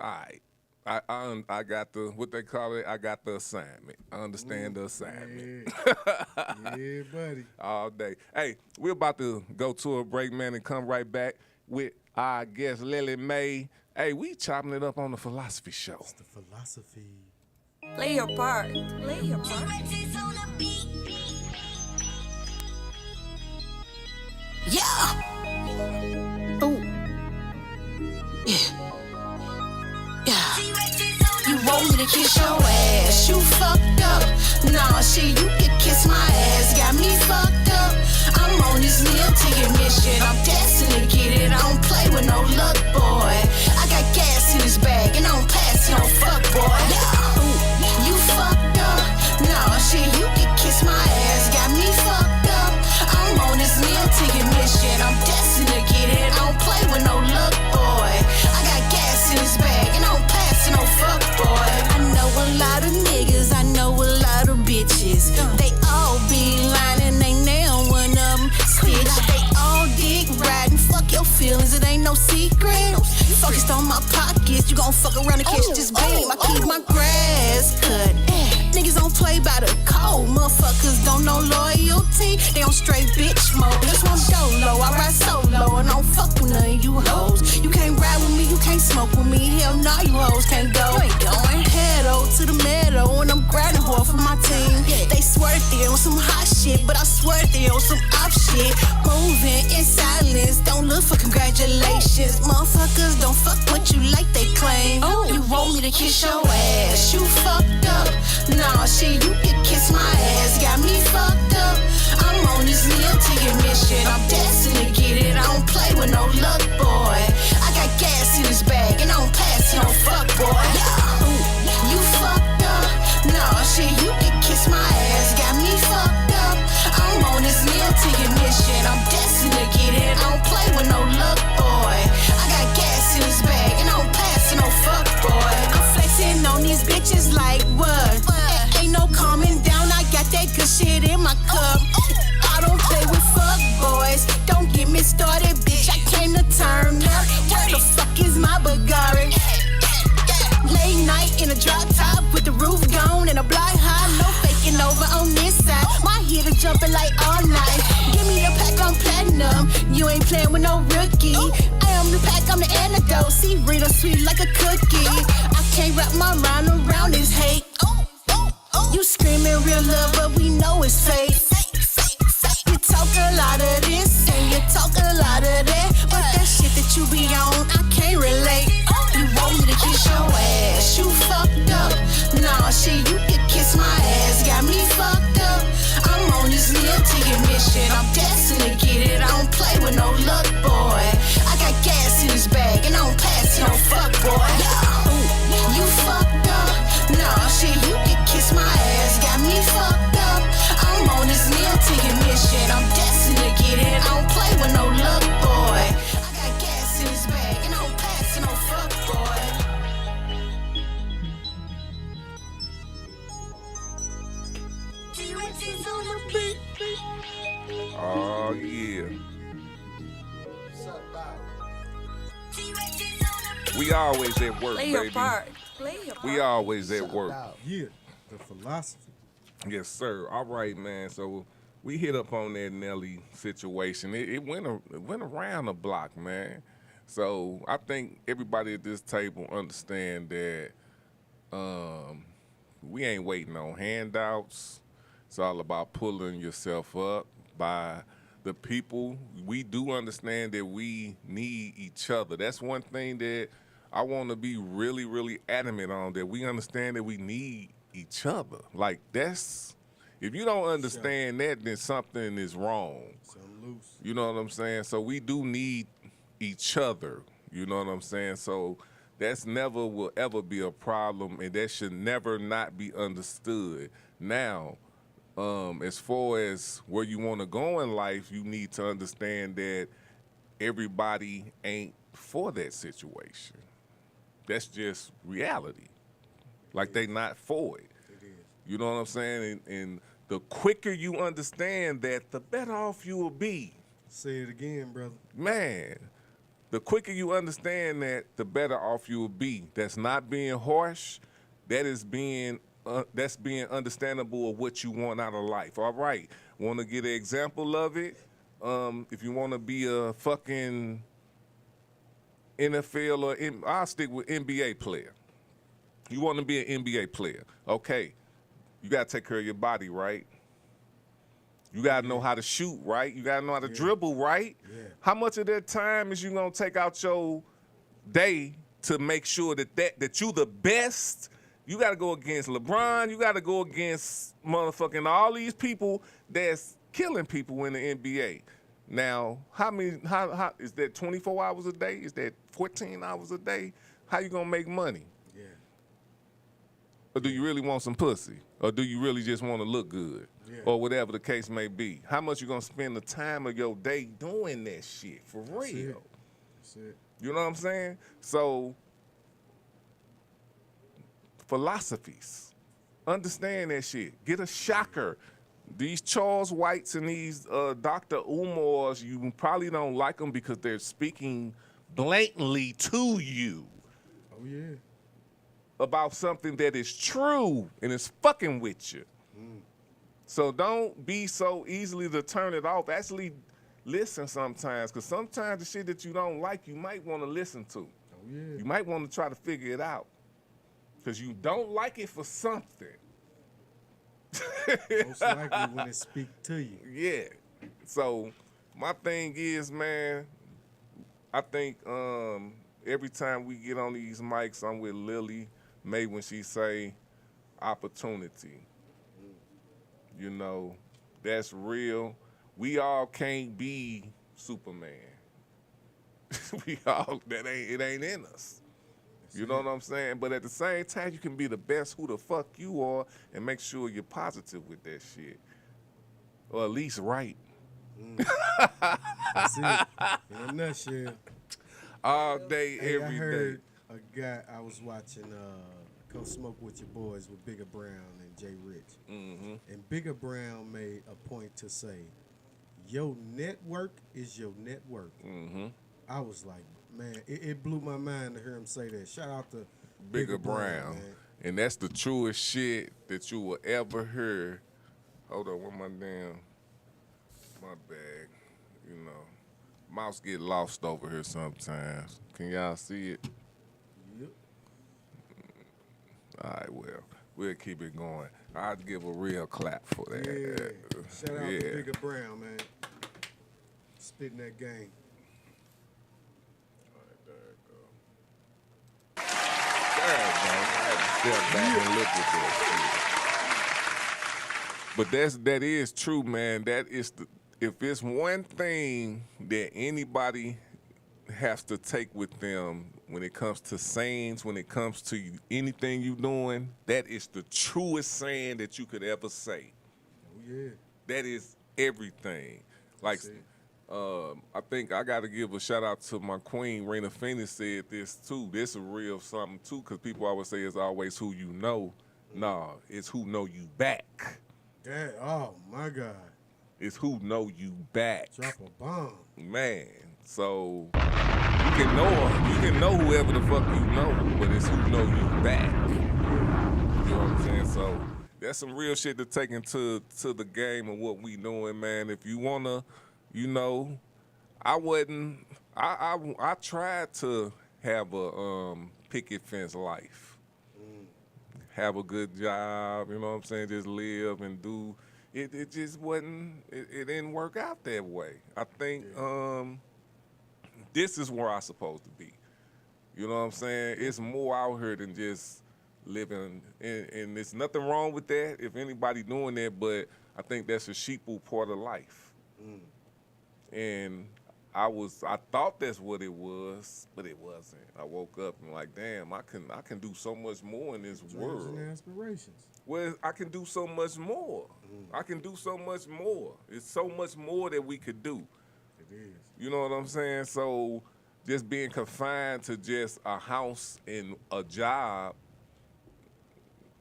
all right. I got the, what they call it, I got the assignment. I understand the assignment. Yeah, buddy. All day. Hey, we're about to go to a break, man, and come right back with our guest, Lillie Mae. Hey, we chopping it up on the Philosophy Show. It's the Philosophy. Play your part. Play your part. Yeah. Ooh. Yeah. You want me to kiss your ass? You fucked up. Nah, shit, you can kiss my ass. Got me fucked up. I'm on this meal ticket mission. I'm destined to get it. I don't play with no luck, boy. I got gas in this bag and I don't pass no fuck, boy. Yeah. You fucked up. Nah, shit, you can kiss my ass. Got me fucked up. I'm on this meal ticket mission. I'm destined to get it. I don't play with no luck, boy. I got gas in this bag and I don't pass no fuck, boy. I know a lot of niggas. I know a lot of bitches. They all be lying. They nail one of them stitch. They all dick riding. Fuck your feelings. It ain't no secret. Focused on my pockets. You gon' fuck around and catch this beam. I keep my grass cut. Niggas don't play by the code. Motherfuckers don't know loyalty. They on straight bitch mode. This one dolo. I ride solo and I don't fuck with none of you hoes. You can't ride with me. You can't smoke with me. Hell no, you hoes can't go. You ain't going. Head to the meadow and I'm grinding hard for my team. They swear they on some hot shit, but I swear they on some off shit. Moving in silence. Don't look for congratulations. Motherfuckers don't fuck what you like they claim. You want me to kiss your ass? You fucked up. Nah, shit, you can kiss my ass. Got me fucked up. I'm on this meal ticket mission. I'm destined to get it. I don't play with no luck, boy. I got gas in this bag and I don't pass no fuck, boy. You fucked up. Nah, shit, you can kiss my ass. Got me fucked up. I'm on this meal ticket mission. I'm destined to get it. I don't play with no luck, boy. I got gas in this bag and I don't pass no fuck, boy. I'm flexing on these bitches like what? Ain't no calming down. I got that good shit in my cup. I don't play with fuck boys. Don't get me started, bitch. I came to turn up. What the fuck is my Bulgari? Late night in a drop top with the roof gone and a blind high. No faking over on this side. My heater jumping like all night. Give me a pack on platinum. You ain't playing with no rookie. I am the pack, I'm the antidote. See, real sweet like a cookie. I can't wrap my mind around this hate. You screaming real love, but we know it's fake. You talk a lot of this and you nigga talk a lot of that, but that shit that you be on, I can't relate. You want me to kiss your ass, you fucked up. Nah, shit, you can kiss my ass, got me fucked up. I'm on this meal ticket mission, I'm destined to get it. I don't play with no luck, boy. I got gas in this bag, and I don't pass no fuck, boy. You fucked up. Nah, shit, you can kiss my ass, got me fucked up. I'm on this meal ticket mission, I'm destined to get it. I don't play with no luck, boy. I got gas in this bag, and I don't pass no fuck, boy. Oh, yeah. We always at work, Play your baby. part. Play your part. We always at work. Yeah, the philosophy. Yes, sir. All right, man. So we hit up on that Nelly situation. It went around the block, man. So I think everybody at this table understand that we ain't waiting on handouts. It's all about pulling yourself up by the people. We do understand that we need each other. That's one thing that I want to be really, really adamant on, that we understand that we need each other. Like, that's, if you don't understand that, then something is wrong. Something loose. You know what I'm saying? So we do need each other. You know what I'm saying? So that's never will ever be a problem, and that should never not be understood. Now, as far as where you want to go in life, you need to understand that everybody ain't for that situation. That's just reality. Like, they not for it. You know what I'm saying? And the quicker you understand that, the better off you will be. Say it again, brother. Man, the quicker you understand that, the better off you will be. That's not being harsh. That is being that's being understandable of what you want out of life. All right. Want to get an example of it? If you want to be a fucking NFL or I'll stick with NBA player. You want to be an NBA player. Okay. You got to take care of your body, right? You got to know how to shoot, right? You got to know how to dribble, right? Yeah. How much of that time is you going to take out your day to make sure that you the best? You got to go against LeBron. You got to go against motherfucking all these people that's killing people in the NBA. Now, how is that 24 hours a day? Is that 14 hours a day? How you going to make money? Yeah. Or do you really want some pussy? Or do you really just want to look good? Yeah. Or whatever the case may be. How much you going to spend the time of your day doing that shit for real? That's it. You know what I'm saying? So, philosophies. Understand that shit. Get a shocker. These Charles Whites and these Dr. Umars, you probably don't like them because they're speaking blatantly to you. Oh, yeah. About something that is true and is fucking with you. So don't be so easily to turn it off. Actually listen sometimes, because sometimes the shit that you don't like, you might want to listen to. Oh, yeah. You might want to try to figure it out, because you don't like it for something. Most likely when it speak to you. Yeah. So my thing is, man, I think every time we get on these mics, I'm with Lillie May when she say opportunity. You know, that's real. We all can't be Superman. It ain't in us. You know what I'm saying? But at the same time, you can be the best who the fuck you are and make sure you're positive with that shit. Or at least right. That's it. In a nutshell. All day, Hey, every I day. heard a guy I was watching Come Smoke With Your Boys with Bigger Brown and Jay Rich. Mm-hmm. And Bigger Brown made a point to say, your network is your net worth. Mm-hmm. I was like, man, it blew my mind to hear him say that. Shout out to Bigger Brown. man. And that's the truest shit that you will ever hear. Hold on, my bag. You know, mouse get lost over here sometimes. Can y'all see it? Yep. All right, well, we'll keep it going. I'll give a real clap for that. Yeah. Shout out to Bigger Brown, man. spitting that game. But that is true, man. That is if it's one thing that anybody has to take with them when it comes to sayings, when it comes to anything you doing, that is the truest saying that you could ever say. Oh yeah. That is everything. Like, I think I got to give a shout out to my queen, Raina Phoenix said this too. This is real something too, because people always say it's always who you know. Nah, it's who know you back. Yeah. Oh my God. It's who know you back. Drop a bomb. Man. So you can know whoever the fuck you know, but it's who know you back. You know what I'm saying? So that's some real shit to take into the game of what we doing, man. If you wanna, I tried to have a picket fence life. Have a good job, you know what I'm saying? Just live and do. It just wasn't, it didn't work out that way. I think this is where I'm supposed to be. You know what I'm saying? It's more out here than just living, and there's nothing wrong with that if anybody doing that, but I think that's a sheeple part of life. And I thought that's what it was, but it wasn't. I woke up and like, damn, I can do so much more in this world. And aspirations. Well, I can do so much more. I can do so much more. It's so much more that we could do. It is. You know what I'm saying? So just being confined to just a house and a job,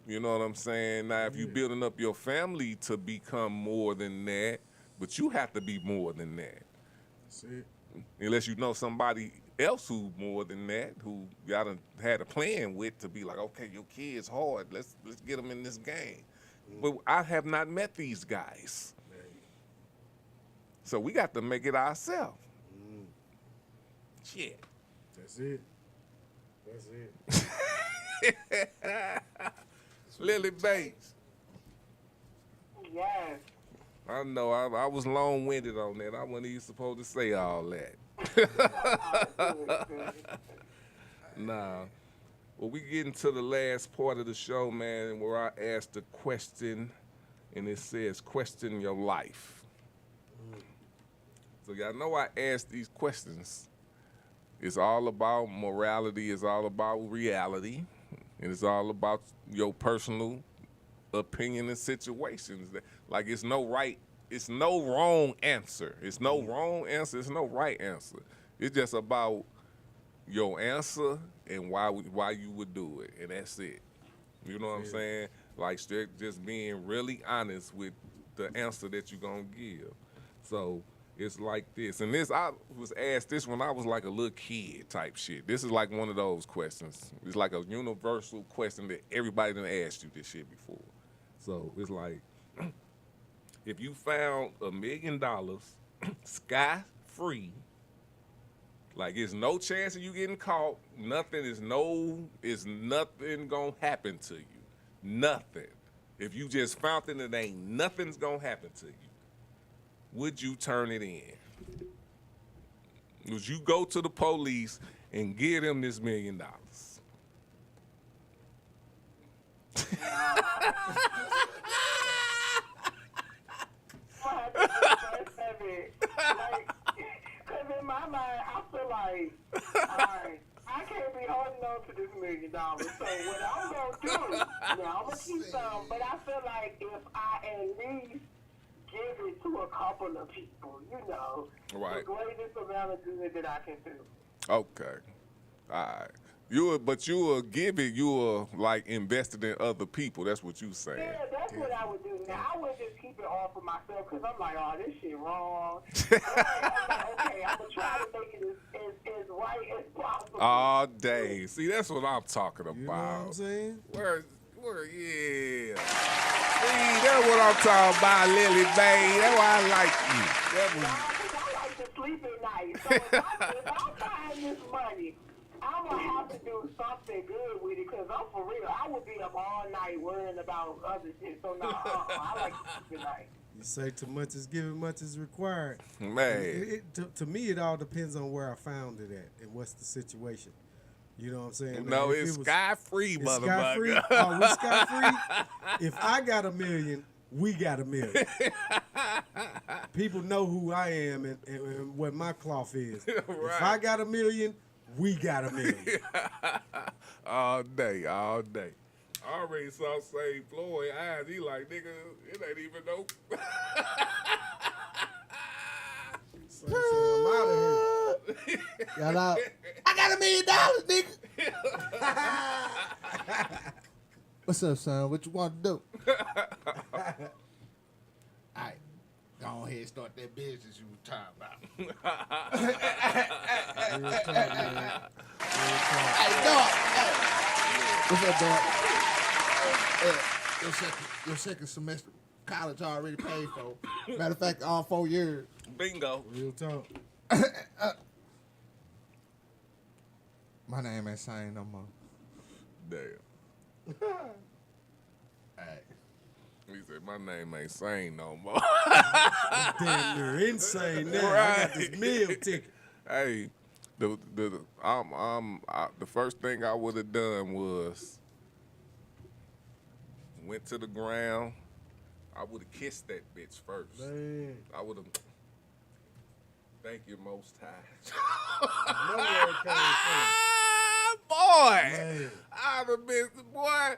you know what I'm saying? Now, if you're building up your family to become more than that, but you have to be more than that. That's it. Unless you know somebody else who more than that, who y'all had a plan with to be like, okay, your kid's hard. Let's get them in this game. But I have not met these guys. So we got to make it ourselves. Shit. That's it. That's it. Lillie Bates. Yes. I know, I was long-winded on that. I wasn't even supposed to say all that. Nah. Well, we getting to the last part of the show, man, where I asked a question, and it says, question your life. So y'all know I asked these questions. It's all about morality, it's all about reality, and it's all about your personal opinion and situations. Like, it's no right, it's no wrong answer. It's no wrong answer, it's no right answer. It's just about your answer and why you would do it, and that's it. You know what I'm saying? Like, just being really honest with the answer that you're gonna give. So it's like this, and this, I was asked this when I was like a little kid type shit. This is like one of those questions. It's like a universal question that everybody done asked you this shit before. So it's like, if you found $1 million sky-free, like, it's no chance of you getting caught, nothing gonna happen to you. Nothing. If you just found it, it ain't nothing's gonna happen to you. Would you turn it in? Would you go to the police and give them this $1 million? Because in my mind, I feel like, all right, I can't be holding on to this $1 million. So what I'm going to do, now I'm going to keep some, but I feel like if I at least give it to a couple of people, right, the greatest amount of good that I can do. Okay. All right. You will give it, you will like invested in other people. That's what you saying. Yeah, that's what I would do. Now, I wouldn't just keep it all for myself because I'm like, oh, this shit wrong. I'm like, okay, I'm going to try to make it as right as possible. All day. See, that's what I'm talking about. You know what I'm saying? Where, yeah. See, that's what I'm talking about, Lillie, babe. That's why I like you. I like to sleep at night. So if I'm buying this money, I'm going to have to do something good with it because I'm for real. I would be up all night worrying about other shit. So, no, I like to sleep at night. You say too much is given, much is required. Man. To me, it all depends on where I found it at and what's the situation. You know what I'm saying? No, it's sky-free, motherfucker. Oh, we sky-free? If I got $1 million, we got $1 million. People know who I am and what my cloth is. Right. If I got $1 million, we got $1 million. All day. I already saw St. Floyd eyes. He like, nigga, it ain't even no. So I'm out of here. Y'all out. I got $1 million, nigga. What's up, son? What you want to do? All right. Go ahead and start that business you were talking about. Hey, dog. What's up, dog? Your second semester college already paid for. Matter of fact, all 4 years. Bingo. Real talk. My name ain't saying no more. Damn. Hey. He said, my name ain't saying no more. Damn, you're insane now. Right. I got this meal ticket. Hey, the first thing I would have done was went to the ground. I would have kissed that bitch first. Man. I would have. Thank you, Most High. Know where it came from. Boy, Man. I'd have been, boy,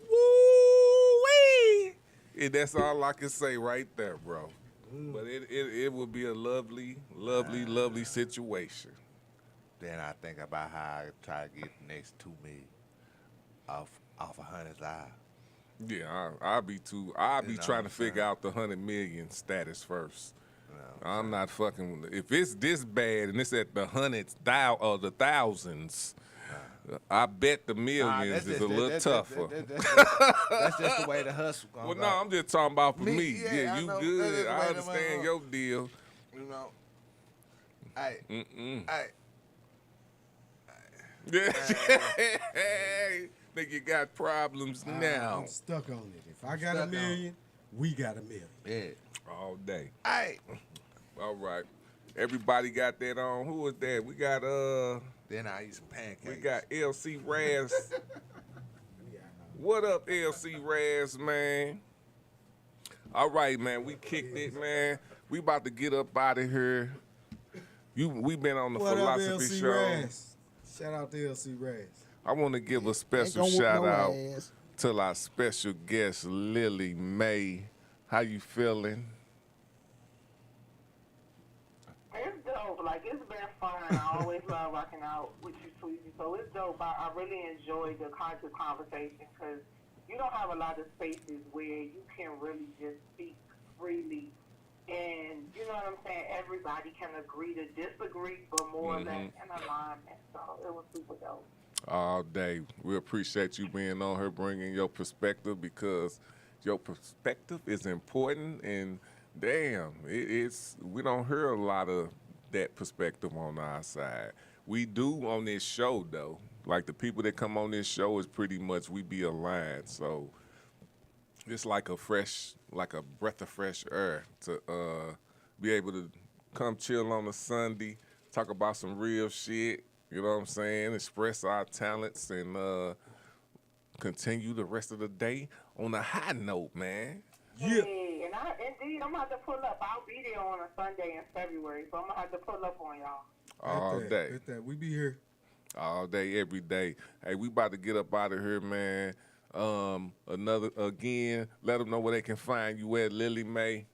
woo-wee. And that's all I can say right there, bro. But it would be a lovely, lovely, lovely situation. Then I think about how I try to get the next $2 million off 100's eye. Yeah, I'll be trying to figure out the 100 million status first. I'm not fucking with it. If it's this bad and it's at the hundreds or the thousands, I bet the millions is a little tougher. That's just the way the hustle goes. Well, no, I'm just talking about for me. Yeah, you know, good. I understand your deal. You know, hey. Yeah. Hey, think you got problems now. I'm stuck on it. If I got $1 million, we got $1 million. Yeah. All day. Hey. All right. Everybody got that on. Who was that? We got Then I eat some pancakes. We got LC Raz. What up, LC Raz, man? All right, man. We kicked it, man. We about to get up out of here. We been on the Philosophy Show. Raz? Shout out to LC Raz. I want to give a special shout out to our special guest, Lillie Mae. How you feeling? It's dope. Like, it's been fun. I always love rocking out with you, Tweezy. So it's dope. I really enjoy the conscious conversation because you don't have a lot of spaces where you can really just speak freely. And you know what I'm saying? Everybody can agree to disagree, but more or less in alignment. So it was super dope. All day. We appreciate you being on here, bringing your perspective because your perspective is important. And damn, we don't hear a lot of that perspective on our side. We do on this show though. Like the people that come on this show is pretty much we be aligned. So it's like a breath of fresh air to be able to come chill on a Sunday, talk about some real shit. You know what I'm saying? Express our talents and continue the rest of the day on a high note, man. Yeah. Hey, and I'm gonna have to pull up. I'll be there on a Sunday in February, so I'm gonna have to pull up on y'all. All day. We be here. All day, every day. Hey, we about to get up out of here, man. Again, let them know where they can find you at, Lillie Mae.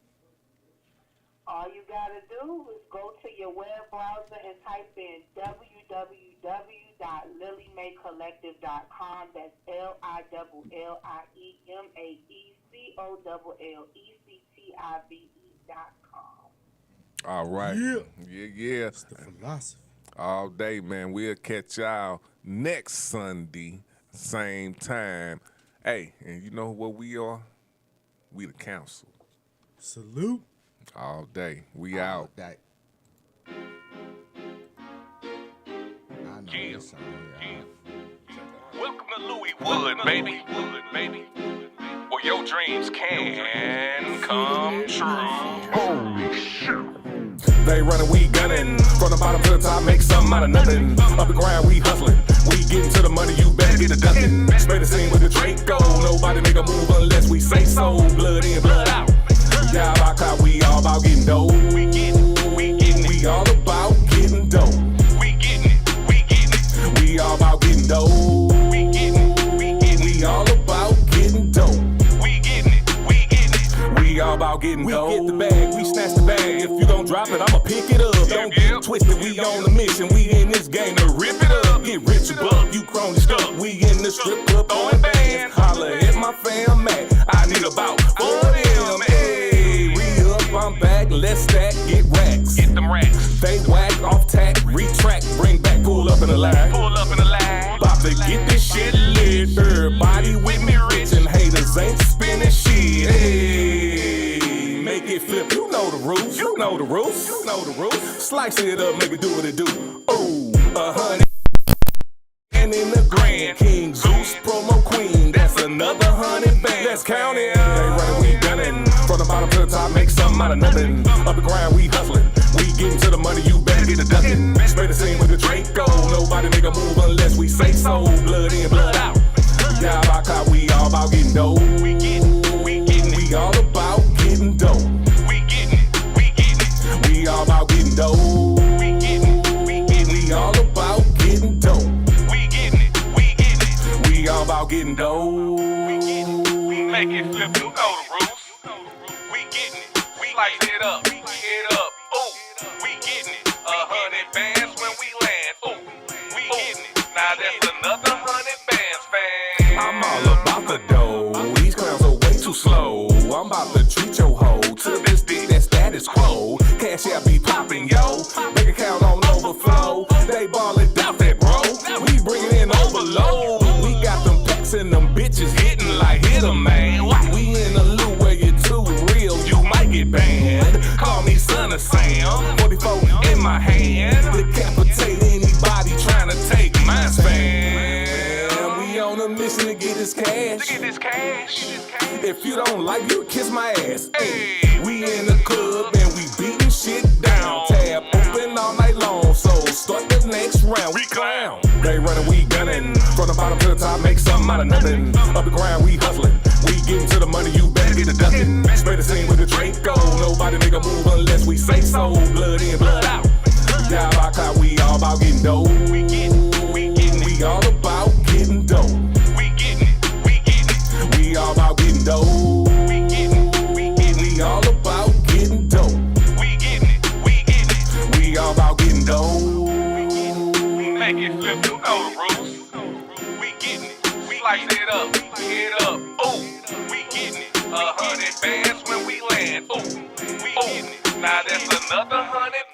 All you gotta do is go to your web browser and type in www.lilliemaecollective.com. That's LILLIEMAECOLLECTIVE.com. All right. Yeah. It's the philosophy. All day, man. We'll catch y'all next Sunday, same time. Hey, and you know what we are? We the council. Salute. All day. We out. I know Yeah. this song, y'all. Welcome to Louis Wood, baby. Well, your dreams can come true. Holy shit. They running, we gunning. From the bottom to the top, make something out of nothing. Up the grind, we hustling. We getting to the money, you better get a ducking. Spray the scene with the Draco. Nobody make a move unless we say so. Blood in, blood out. Yeah, by cloud, we all about getting dough. We getting it, we all about getting dough. We getting it, we all about getting dough. We getting it, we all about getting dough. We getting it, we all about getting dough. We get the bag, we snatch the bag. If you don't drop it, I'ma pick it up. Don't get twisted, we on the mission. We in this game to rip it up. Get rich or buck, you crony stuck. We in the strip club throwing bands. Holla at my fam, man. I need about 4 of them. Hey, re-up, I'm back. Let's stack, get racks. Get them racks. They whack, off tack, retract, bring back, pull up in the line. Pull up in the line. About to get this shit lit. Everybody with me rich and haters ain't spinning shit. Hey, make it flip. You know the rules. You know the rules. You know the rules. Slice it up, make it do what it do. Ooh, 100. And in the Grand King Zeus promo queen, that's another 100 bands. Let's count it. They running, we gunning. From the bottom to the top, make something out of nothing. Up the grind, we hustling. We getting to the money, you better get a ducking. Spray the scene with the Draco. Nobody make a move unless we say so. Blood in, blood out. Yeah, by cloud, we all about getting dough. We getting it, we all about getting dough. We getting it, we all about getting dough. We getting it, we all about getting dough. We all about getting dough. We make it flip, you know the rules. We getting it, we light it up, ooh, we getting it. 100 bands when we land, ooh, we getting it. Now that's another 100 bands, fam. I'm all about the dough, these clowns are way too slow. I'm about to treat your hoe to this dick, that status quo. Cash out be popping, yo, bank account on overflow. They ball it out that bro, we bringing in overload. And them bitches hitting like hit 'em, man. We in a loop where you're too real, you might get banned. Call me Son of Sam, 44 in my hand. Decapitate anybody trying to take my spam. We on a mission to get this cash. If you don't like, you kiss my ass. Ay, we in the club and we beating shit down. Tab open all night long, so start the next round. We clown. They running, we gunning. From the bottom to the top, make something out of nothing. Up the grind, we hustling. We getting to the money, you better get a ducking. Spray the scene with the Draco. Nobody make a move unless we say so. Blood in, blood out. Yeah, by cloud, we all about getting dough. We getting it, we all about getting dough. We getting it, we all about getting dough. We getting it, we all about getting dough. We getting it, we all about getting dough. Make it flip, you know the rules. We getting it, we light it up, ooh, we getting it. 100 bands when we land, ooh, we getting it. Now that's another 100